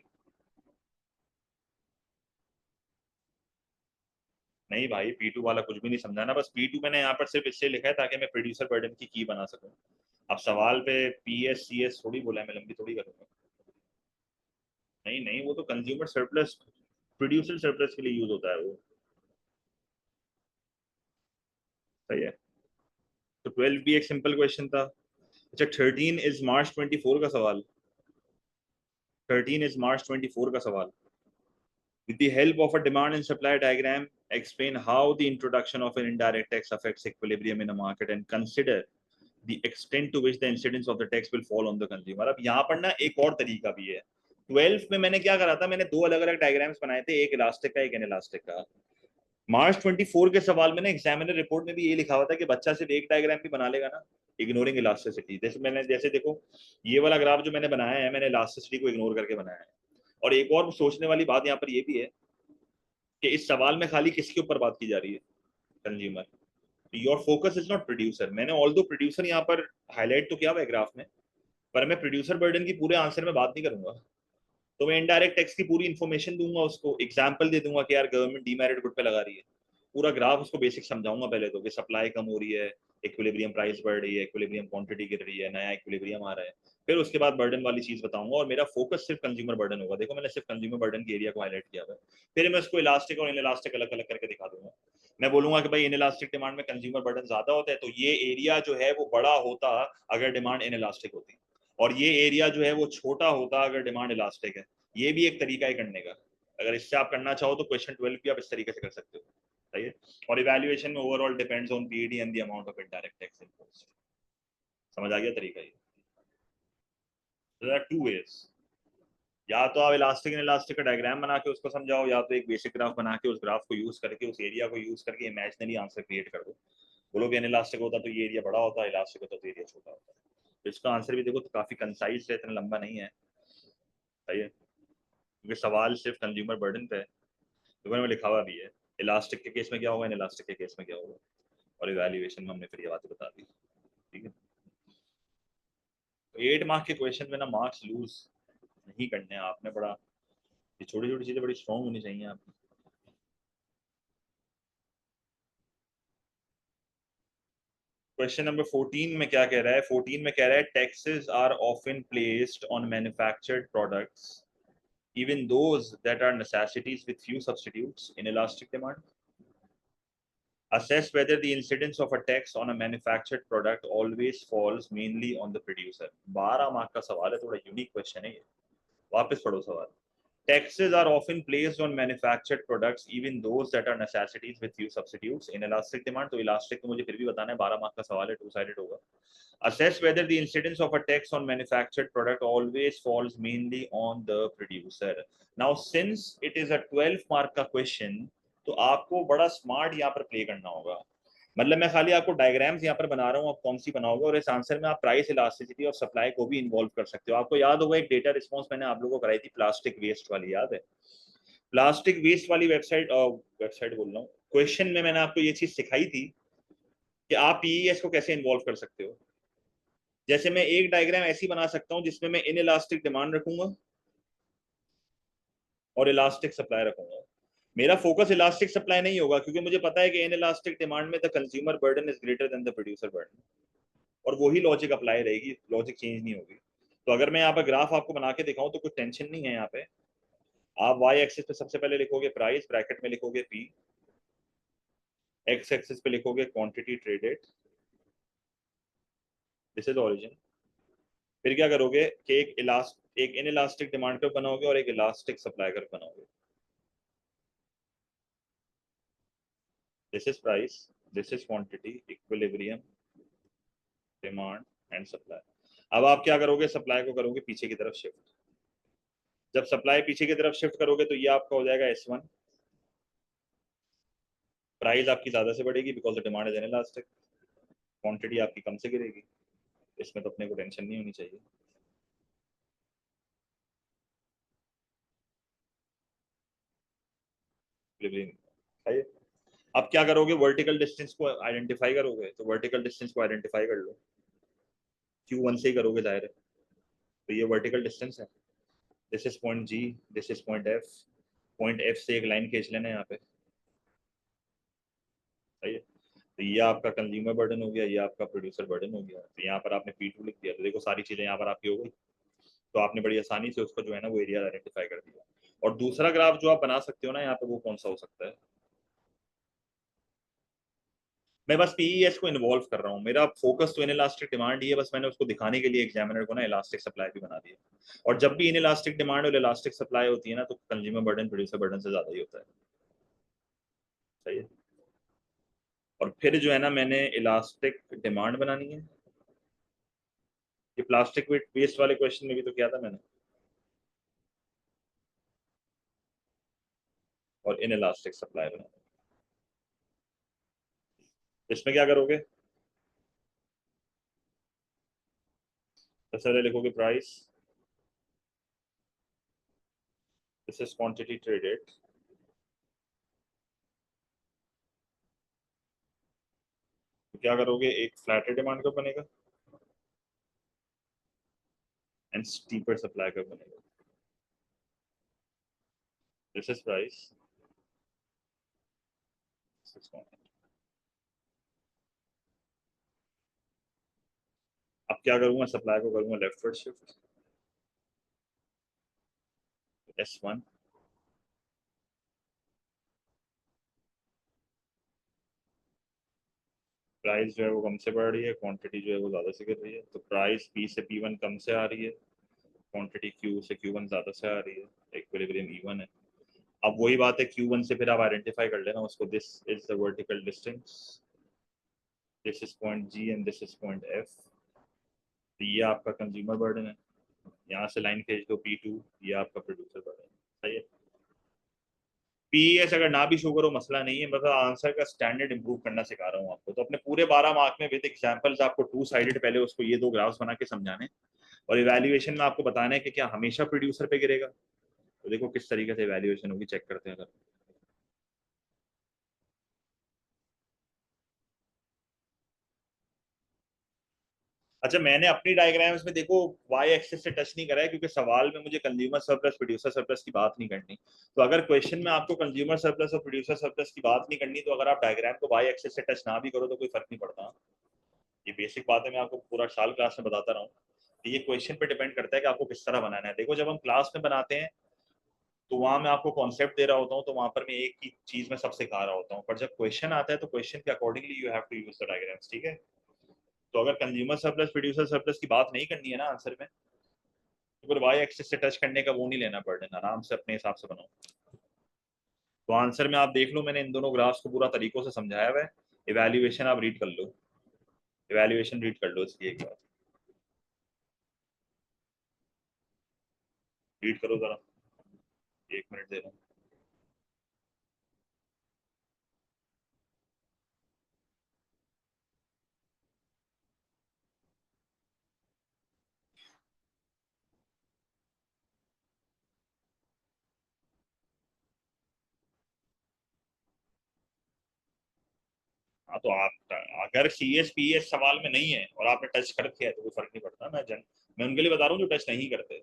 नहीं भाई P2 वाला कुछ भी नहीं समझाना, बस P2 मैंने यहाँ पर सिर्फ इसलिए लिखा है ताकि मैं प्रोड्यूसर बर्डन की बना सकूं। अब सवाल पे PS CS थोड़ी बोला है, मैं लंबी थोड़ी करूंगा। नहीं नहीं, वो तो कंज्यूमर सरप्लस प्रोड्यूसर सरप्लस के लिए यूज होता है वो, सही है। तो 12 भी एक सिंपल क्वेश्चन था। अच्छा 13 इज मार्च 24 का सवाल, 13 इज मार्च 24 का सवाल। With the help of a demand and supply diagram, explain how the introduction of an indirect tax affects equilibrium in a market and consider the extent to which the incidence of the tax will fall on the consumer। अब यहाँ पर ना एक और तरीका भी है। 12 में मैंने क्या करा था, मैंने दो अलग अलग डायग्राम्स बनाए थे, एक इलास्टिक का एक इनइलास्टिक का। मार्च 24 के सवाल में ना एग्जामिनर रिपोर्ट में भी ये लिखा हुआ था कि बच्चा सिर्फ एक डायग्राम भी बना लेगा ना, इग्नोरिंग इलास्टिसिटी। जैसे देखो ये वाला ग्राफ जो मैंने बनाया है, मैंने इलास्टिसिटी को इग्नोर करके बनाया है। और एक और सोचने वाली बात यहाँ पर ये भी है कि इस सवाल में खाली किसके ऊपर बात की जा रही है, consumer. Your focus is not producer. मैंने ऑल दो प्रोड्यूसर यहाँ पर हाईलाइट तो किया हुआ है ग्राफ में, पर मैं प्रोड्यूसर बर्डन की पूरे आंसर में बात नहीं करूंगा। तो मैं इनडायरेक्ट टैक्स की पूरी इन्फॉर्मेशन दूंगा, उसको एग्जाम्पल दे दूंगा कि यार गवर्नमेंट डीमेरिट गुड पे लगा रही है, पूरा ग्राफ उसको बेसिक समझाऊंगा पहले तो कि सप्लाई कम हो रही है, इक्विलिब्रियम प्राइस बढ़ रही है, इक्विलिब्रियम क्वांटिटी गिर रही है, नया इक्विलिब्रियम आ रहा है। फिर उसके बाद बर्डन वाली चीज बताऊंगा और मेरा फोकस सिर्फ कंज्यूमर बर्डन होगा। देखो मैंने सिर्फ कंज्यूमर बर्डन के एरिया को हाईलाइट किया है। फिर मैं उसको इलास्टिक और इनइलास्टिक अलग अलग करके दिखा दूंगा। मैं बोलूंगा कि भाई इनइलास्टिक डिमांड में कंज्यूमर बर्डन ज्यादा होता है तो ये एरिया जो है वो बड़ा होता अगर डिमांड इनइलास्टिक होती, और ये एरिया जो है वो छोटा होता अगर डिमांड इलास्टिक है। ये भी एक तरीका है करने का। अगर इससे आप करना चाहो तो क्वेश्चन 12 भी आप इस तरीके से कर सकते हो, सही है। और इवैल्यूएशन में overall depends on PED and the amount of indirect tax imposed. समझ आ गया तरीका ये? देयर आर टू वेज, या तो आप इलास्टिक एंड इलास्टिक का डायग्राम बना के उसको समझाओ, या तो एक बेसिक ग्राफ बना के उस ग्राफ को यूज करके उस एरिया को यूज करके इमेजिनरी आंसर क्रिएट कर दो। बोलो कि इलास्टिक होता तो ये एरिया बड़ा होता, इलास्टिक होता तो एरिया छोटा होता। तो इसका आंसर भी देखो तो काफी कंसाइज है, इतना लंबा नहीं है, सही है, क्योंकि सवाल सिर्फ कंज्यूमर बर्डन पे है। तो मैंने लिखा हुआ भी है इलास्टिक के केस में क्या होगा, इलास्टिक के केस में क्या होगा, और इवैल्यूएशन में हमने फिर ये बातें बता दी, ठीक है। तो 8 मार्क के क्वेश्चन में ना मार्क्स लूज नहीं करने हैं आपने, बड़ा ये छोटी छोटी चीजें बड़ी स्ट्रॉन्ग होनी चाहिए आपकी। क्वेश्चन नंबर 14 में क्या कह रहा है, 14 में कह रहा है taxes are often placed on manufactured products even those that are necessities with few substitutes inelastic demand. Assess whether the incidence of a tax on a manufactured product always falls mainly on the producer। 12 mark का सवाल है, थोड़ा unique question है ये, वापस पढ़ो सवाल। Taxes are often placed on manufactured products, even those that are necessities with few substitutes in elastic demand। तो elastic तो मुझे फिर भी बताना है, 12 मार्क का सवाल है, टू साइडेड होगा। Assess whether the incidence of a tax on manufactured product always falls mainly on the producer। Now since it is a 12 mark का क्वेश्चन तो आपको बड़ा स्मार्ट यहाँ पर प्ले करना होगा। मतलब मैं खाली आपको डायग्राम्स यहाँ पर बना रहा हूँ, आप कौन सी बनाओगे, और इस आंसर में आप प्राइस इलास्टिसिटी और सप्लाई को भी इन्वॉल्व कर सकते हो। आपको याद होगा एक डेटा रिस्पॉन्स मैंने आप लोगों को कराई थी प्लास्टिक वेस्ट वाली, याद है? प्लास्टिक वेस्ट वाली वेबसाइट वेबसाइट बोल रहा हूँ, क्वेश्चन में मैंने आपको ये चीज सिखाई थी कि आप पीईएस को कैसे इन्वॉल्व कर सकते हो। जैसे मैं एक डायग्राम ऐसी बना सकता हूँ जिसमें मैं इन इलास्टिक डिमांड रखूंगा और इलास्टिक सप्लाई रखूंगा। मेरा फोकस इलास्टिक सप्लाई नहीं होगा क्योंकि मुझे पता है कि इन इलास्टिक डिमांड में the consumer burden is greater than the producer burden. और वही लॉजिक अप्लाई रहेगी, लॉजिक चेंज नहीं होगी। तो अगर मैं यहाँ पर ग्राफ आपको बना के दिखाऊं तो कोई टेंशन नहीं है। यहाँ पे आप वाई एक्सिस पे सबसे पहले लिखोगे प्राइस, ब्रैकेट में लिखोगे पी, एक्स एक्सिस पे लिखोगे quantity traded, this is origin. फिर क्या करोगे कि एक इन इलास्टिक डिमांड कर्व बनाओगे और एक इलास्टिक सप्लाई कर्व बनाओगे। This is price, this is quantity, equilibrium, demand and supply. अब आप क्या करोगे, सप्लाई को करोगे पीछे की तरफ शिफ्ट। जब सप्लाई पीछे की तरफ शिफ्ट करोगे तो ये आपका हो जाएगा S1। प्राइस आपकी ज्यादा से बढ़ेगी because the demand is inelastic, quantity आपकी कम से गिरेगी। इसमें तो अपने को टेंशन नहीं होनी चाहिए। इक्विलिब्रियम। अब क्या करोगे, वर्टिकल डिस्टेंस को आइडेंटिफाई करोगे। तो वर्टिकल डिस्टेंस को आइडेंटिफाई कर लो, Q1 से ही करोगे जाहिर है। तो ये वर्टिकल डिस्टेंस है, this is point G, this is point F। Point F से एक लाइन खींच लेना है यहाँ पे, सही है। तो ये आपका कंज्यूमर बर्डन हो गया, ये आपका प्रोड्यूसर बर्डन हो गया। तो यहाँ पर आपने P2 लिख दिया, तो देखो सारी चीजें यहाँ पर आपकी हो गई। तो आपने बड़ी आसानी से उसका जो है ना वो एरिया आइडेंटिफाई कर दिया। और दूसरा ग्राफ जो आप बना सकते हो ना यहाँ पे, वो कौन सा हो सकता है। मैं बस पीईएस को इन्वॉल्व कर रहा हूँ, मेरा फोकस तो इनइलास्टिक डिमांड ही है, बस मैंने उसको दिखाने के लिए एग्जामिनर को ना इलास्टिक सप्लाई भी बना दिया। और जब भी इनइलास्टिक डिमांड और इलास्टिक सप्लाई होती है ना, तो कंज्यूमर बर्डन प्रोड्यूसर बर्डन से ज्यादा ही होता है, सही है। और फिर जो है ना मैंने इलास्टिक डिमांड बनानी है। ये प्लास्टिक वेस्ट वाले क्वेश्चन में भी तो किया था मैंने। और इनइलास्टिक सप्लाई बनानी है। इसमें क्या करोगे, सबसे पहले लिखोगे price, this is quantity traded. तो क्या करोगे, एक फ्लैटर डिमांड का बनेगा एंड स्टीपर सप्लाई का बनेगा। This is price, this is quantity. अब क्या करूंगा, सप्लाई को करूंगा लेफ्टवर्ड शिफ्ट, S1। प्राइस जो है वो कम से बढ़ रही है, क्वांटिटी जो है वो ज्यादा से गिर रही है। तो प्राइस P से P1 कम से आ रही है, क्वांटिटी Q से Q1 ज्यादा से आ रही है, इक्विलिब्रियम इवन है। अब वही बात है, Q1 से फिर आप आइडेंटिफाई कर लेना उसको, this is the vertical distance, this is point G and this is point F। तो ये आपका कंज्यूमर बर्डन है, यहाँ से लाइन खींच दो P2, ये आपका प्रोड्यूसर बर्डन है, सही है। पीएस अगर ना भी शो करो मसला नहीं है, मतलब आंसर का स्टैंडर्ड इंप्रूव करना सिखा रहा हूँ आपको। तो अपने पूरे 12 मार्क में विद एग्जांपल्स आपको टू साइडेड पहले उसको ये दो ग्राफ्स बना के समझाने, और इवैल्यूएशन में आपको बताना है कि क्या हमेशा प्रोड्यूसर पे गिरेगा। तो देखो किस तरीके से इवैल्यूएशन होगी, चेक करते हैं अगर। अच्छा, मैंने अपनी डायग्राम्स में देखो वाई एक्सिस से टच नहीं करा है, क्योंकि सवाल में मुझे कंज्यूमर सरप्लस प्रोड्यूसर सरप्लस की बात नहीं करनी। तो अगर क्वेश्चन में आपको कंज्यूमर सरप्लस और प्रोड्यूसर सरप्लस की बात नहीं करनी, तो अगर आप डायग्राम को वाई एक्सिस से टच ना भी करो तो कोई फर्क नहीं पड़ता। ये बेसिक बात है, मैं आपको पूरा साल क्लास में बताता रहा हूँ। ये क्वेश्चन पे डिपेंड करता है कि आपको किस तरह बनाना है। देखो जब हम क्लास में बनाते हैं तो वहां मैं आपको कॉन्सेप्ट दे रहा होता हूँ, तो वहां पर मैं एक ही चीज में सब सिखा रहा होता हूँ। पर जब क्वेश्चन आता है तो क्वेश्चन के accordingly you have to use the diagrams, ठीक है। तो अगर कंज्यूमर सरप्लस प्रोड्यूसर सरप्लस की बात नहीं करनी है ना आंसर में, तो फिर वाई एक्सिस से टच करने का वो नहीं लेना बर्डन, आराम से अपने हिसाब से बनाओ। तो आंसर में आप देख लो, मैंने इन दोनों ग्राफ्स को पूरा तरीकों से समझाया हुआ है। इवैल्यूएशन आप रीड कर लो, इवैल्यूएशन रीड कर लो इसकी एक बार, रीड करो जरा, 1 मिनट दे रहा हूँ। हाँ तो आप अगर CS PS सवाल में नहीं है और आपने टच कर दिया है तो कोई फर्क नहीं पड़ता। मैं उनके लिए बता रहा हूँ जो टच नहीं करते।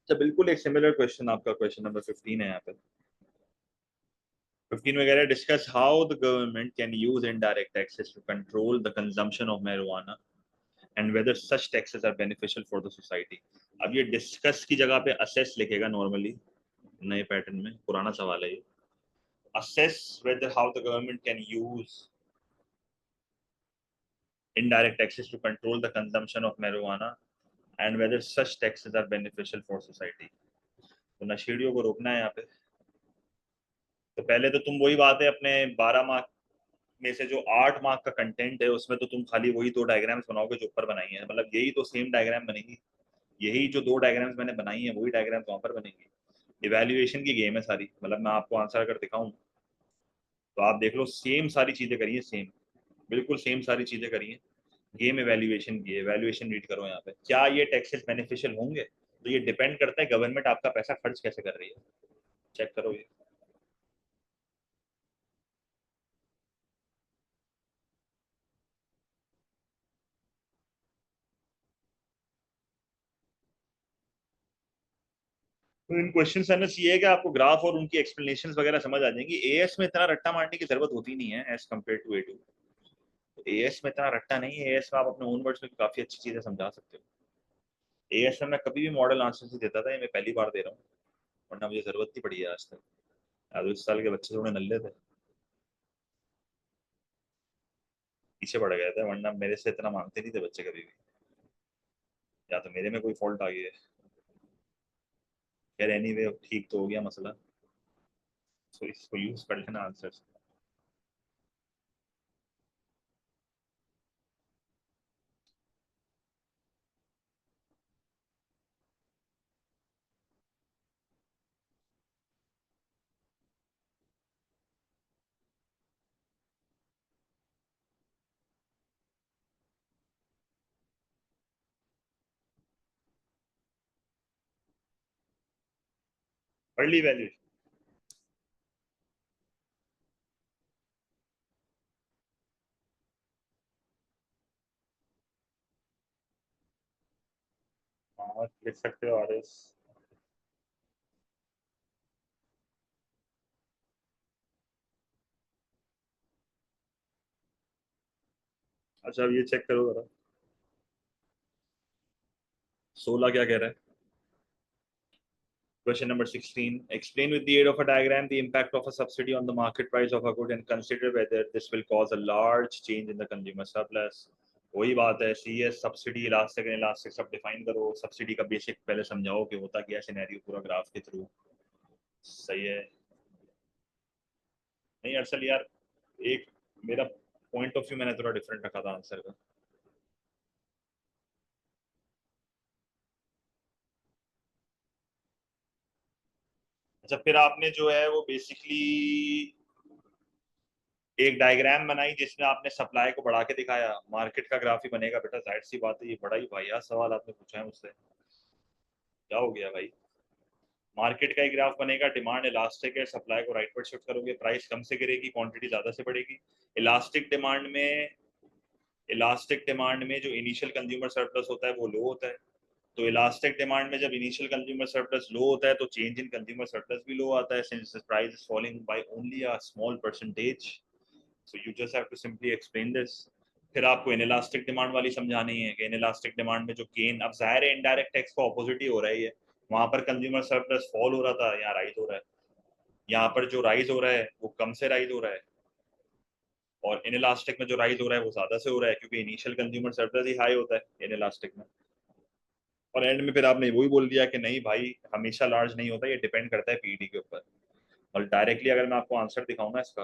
तो बिल्कुल एक सिमिलर क्वेश्चन आपका क्वेश्चन नंबर 15 है यहाँ पे। 15 में कह रहा है discuss how the government can use indirect taxes to control the consumption of marijuana and whether such taxes are beneficial for the society. अब ये डिस्कस की जगह पे असेस लिखेगा नॉर्मली, नए पैटर्न में, पुराना सवाल है ये। Assess whether how the government can use indirect taxes to control the consumption of marijuana and whether such taxes are beneficial for society। तो नशेड़ियों को रोकना है यहाँ पे। तो पहले तो तुम वही बात है, अपने 12 मार्क में से जो 8 मार्क का कंटेंट है उसमें तो तुम खाली वही दो डायग्राम्स बनाओगे जो ऊपर बनाई है, मतलब यही तो सेम डायग्राम बनेगी। यही जो दो डायग्राम्स मैंने बनाई है वही डायग्राम्स वहां पर बनेंगी। इवेल्युएशन की गेम है सारी, मतलब मैं आपको आंसर अगर दिखाऊं तो आप देख लो, सेम सारी चीजें करिए, सेम बिल्कुल सेम सारी चीजें करिए। गेम एवेल्युएशन की, एवेल्युएशन रीड करो यहाँ पे, क्या ये टैक्सेस बेनिफिशियल होंगे? तो ये डिपेंड करता है गवर्नमेंट आपका पैसा खर्च कैसे कर रही है, चेक करो ये। तो इन क्वेश्चन से ना ये है कि आपको ग्राफ और उनकी एक्सप्लेनेशन वगैरह समझ आ जाएंगी। एएस में इतना रट्टा मारने की जरूरत होती नहीं है एज कम्पेयर टू ए2। तो एएस में इतना रट्टा नहीं है, एएस में आप अपने ओन वर्ड्स में काफी अच्छी चीजें समझा सकते हो। एएस में मैं कभी भी मॉडल आंसर से देता था, ये मैं पहली बार दे रहा हूँ, वरना मुझे जरूरत नहीं पड़ी है आज तक। आज इस साल के बच्चे थोड़े नल्ले थे, पीछे पड़ गए थे, वरना मेरे से इतना मांगते नहीं थे बच्चे कभी भी। या तो मेरे में कोई फॉल्ट आ गई है। खैर एनीवे, ठीक तो हो गया मसला। तो इसको यूज कर लेना आंसर। Early value. हाँ लिख सकते हो आरएस। अच्छा अब ये चेक करो जरा, 16 क्या कह रहा है। Question number 16. Explain with the aid of a diagram the impact of a subsidy on the market price of a good and consider whether this will cause a large change in the consumer surplus। वही बात है, C S subsidy, elastic elastic सब define करो। Subsidy का basic पहले समझाओ कि होता क्या सिनेरियो पूरा ग्राफ के थ्रू। सही है। नहीं असल यार, एक मेरा पॉइंट ऑफ व्यू मैंने थोड़ा डिफरेंट रखा था आंसर का। अच्छा फिर आपने जो है वो बेसिकली एक डायग्राम बनाई जिसमें आपने सप्लाई को बढ़ा के दिखाया, मार्केट का ग्राफ ही बनेगा बेटा, जाहिर सी बात है। ये बड़ा ही वाहियात सवाल आपने पूछा है मुझसे, क्या हो गया भाई। मार्केट का ही ग्राफ बनेगा, डिमांड इलास्टिक है, सप्लाई को राइट पर शिफ्ट करोगे, प्राइस कम से गिरेगी, क्वांटिटी ज्यादा से बढ़ेगी। इलास्टिक डिमांड में, इलास्टिक डिमांड में जो इनिशियल कंज्यूमर सरप्लस होता है वो लो होता है। तो इलास्टिक डिमांड में जब इनिशियल कंज्यूमर सरप्लस लो होता है तो चेंज इन कंज्यूमर सरप्लस भी लो आता है, since price is falling by only a small percentage. So you just have to simply explain this. फिर आपको इनइलास्टिक डिमांड वाली समझानी है कि इनइलास्टिक डिमांड में जो गेन, अब जाहिर है इनडायरेक्ट टैक्स का ऑपोजिट ही हो रहा है ये। वहां पर कंज्यूमर सरप्लस फॉल हो रहा था, यहाँ राइज हो रहा है। यहाँ पर जो राइज हो रहा है वो कम से राइज हो रहा है, और इनइलास्टिक में जो राइज हो रहा है वो ज्यादा से हो रहा है, क्योंकि इनिशियल कंज्यूमर सरप्लस ही हाई होता है इनइलास्टिक में। और एंड में फिर आपने वही बोल दिया कि नहीं भाई हमेशा लार्ज नहीं होता, ये डिपेंड करता है पीईडी के ऊपर। और डायरेक्टली अगर मैं आपको आंसर दिखाऊं ना इसका,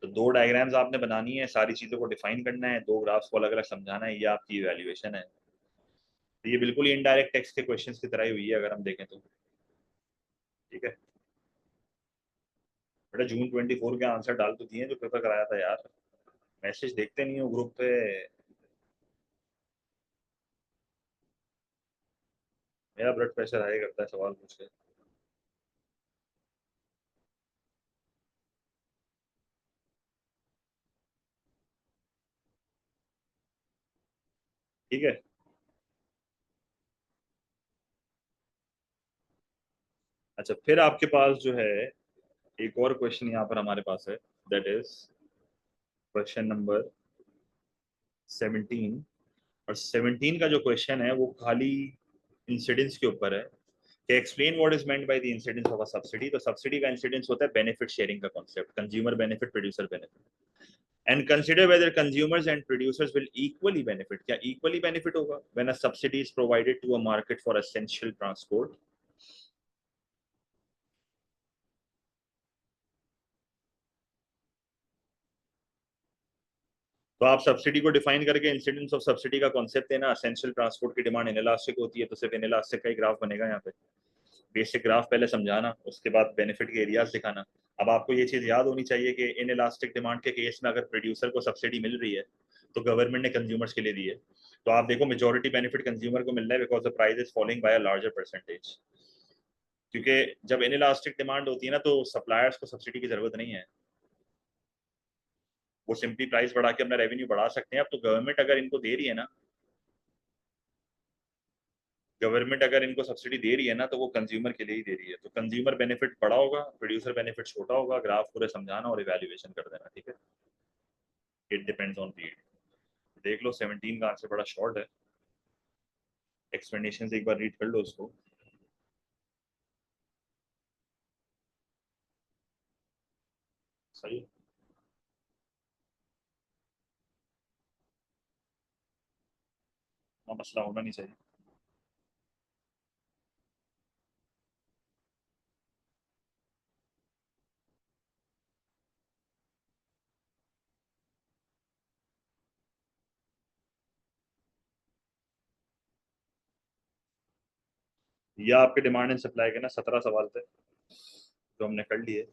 तो दो डायग्राम्स आपने बनानी है, सारी चीजों को डिफाइन करना है, दो ग्राफ्स को अलग अलग समझाना है, ये आपकी इवैल्यूएशन है। तो ये बिल्कुल ही इनडायरेक्ट टैक्स के क्वेश्चंस की तरह ही हुई है अगर हम देखें तो। ठीक है बेटा, जून 24 के आंसर डाल तो दिए जो पेपर कराया था यार, मैसेज देखते नहीं हो ग्रुप पे। मेरा ब्लड प्रेशर हाई करता है सवाल पूछ के। ठीक है अच्छा, फिर आपके पास जो है एक और क्वेश्चन यहाँ पर हमारे पास है, दैट इज क्वेश्चन नंबर 17। और 17 का जो क्वेश्चन है वो खाली इंसिडेंस के ऊपर है कि explain what is meant by the incidence of a subsidy. तो सब्सिडी का इंसिडेंस होता है बेनिफिट शेयरिंग का concept, consumer benefit, producer benefit. And consider whether consumers and producers will equally benefit, क्या इक्वली बेनिफिट होगा when a subsidy is provided to a market for essential transport. तो आप subsidy को define करके incidence of subsidy का concept देना, essential transport की demand inelastic होती है तो सिर्फ इनइलास्टिक का ही ग्राफ बनेगा यहाँ पे। बेसिक ग्राफ पहले समझाना, उसके बाद बेनिफिट के एरियाज दिखाना। अब आपको ये चीज याद होनी चाहिए कि इन इलास्टिक डिमांड के केस में अगर प्रोड्यूसर को सब्सिडी मिल रही है तो गवर्नमेंट ने कंज्यूमर्स के लिए दी है। तो आप देखो मेजोरिटी बेनिफिट कंज्यूमर को मिल रहा है because the price is following bye a larger percentage. क्योंकि जब इन इलास्टिक डिमांड होती है ना तो सप्लायर्स को सब्सिडी की जरूरत नहीं है, वो सिंपली प्राइस बढ़ा के अपना रेवेन्यू बढ़ा सकते हैं। अब तो गवर्नमेंट अगर इनको दे रही है ना, गवर्नमेंट अगर इनको सब्सिडी दे रही है ना तो वो कंज्यूमर के लिए ही दे रही है। तो कंज्यूमर बेनिफिट बड़ा होगा, प्रोड्यूसर बेनिफिट छोटा होगा। ग्राफ पूरे समझाना और इवैल्यूएशन कर देना, ठीक है। It depends on need. देख लो 17 का आंसर बड़ा शॉर्ट है, एक्सप्लेनेशन एक बार रीड कर लो उसको। सही है। हाँ, मसला होना नहीं चाहिए। ये आपके डिमांड एंड सप्लाई के ना 17 सवाल थे जो हमने कर लिए।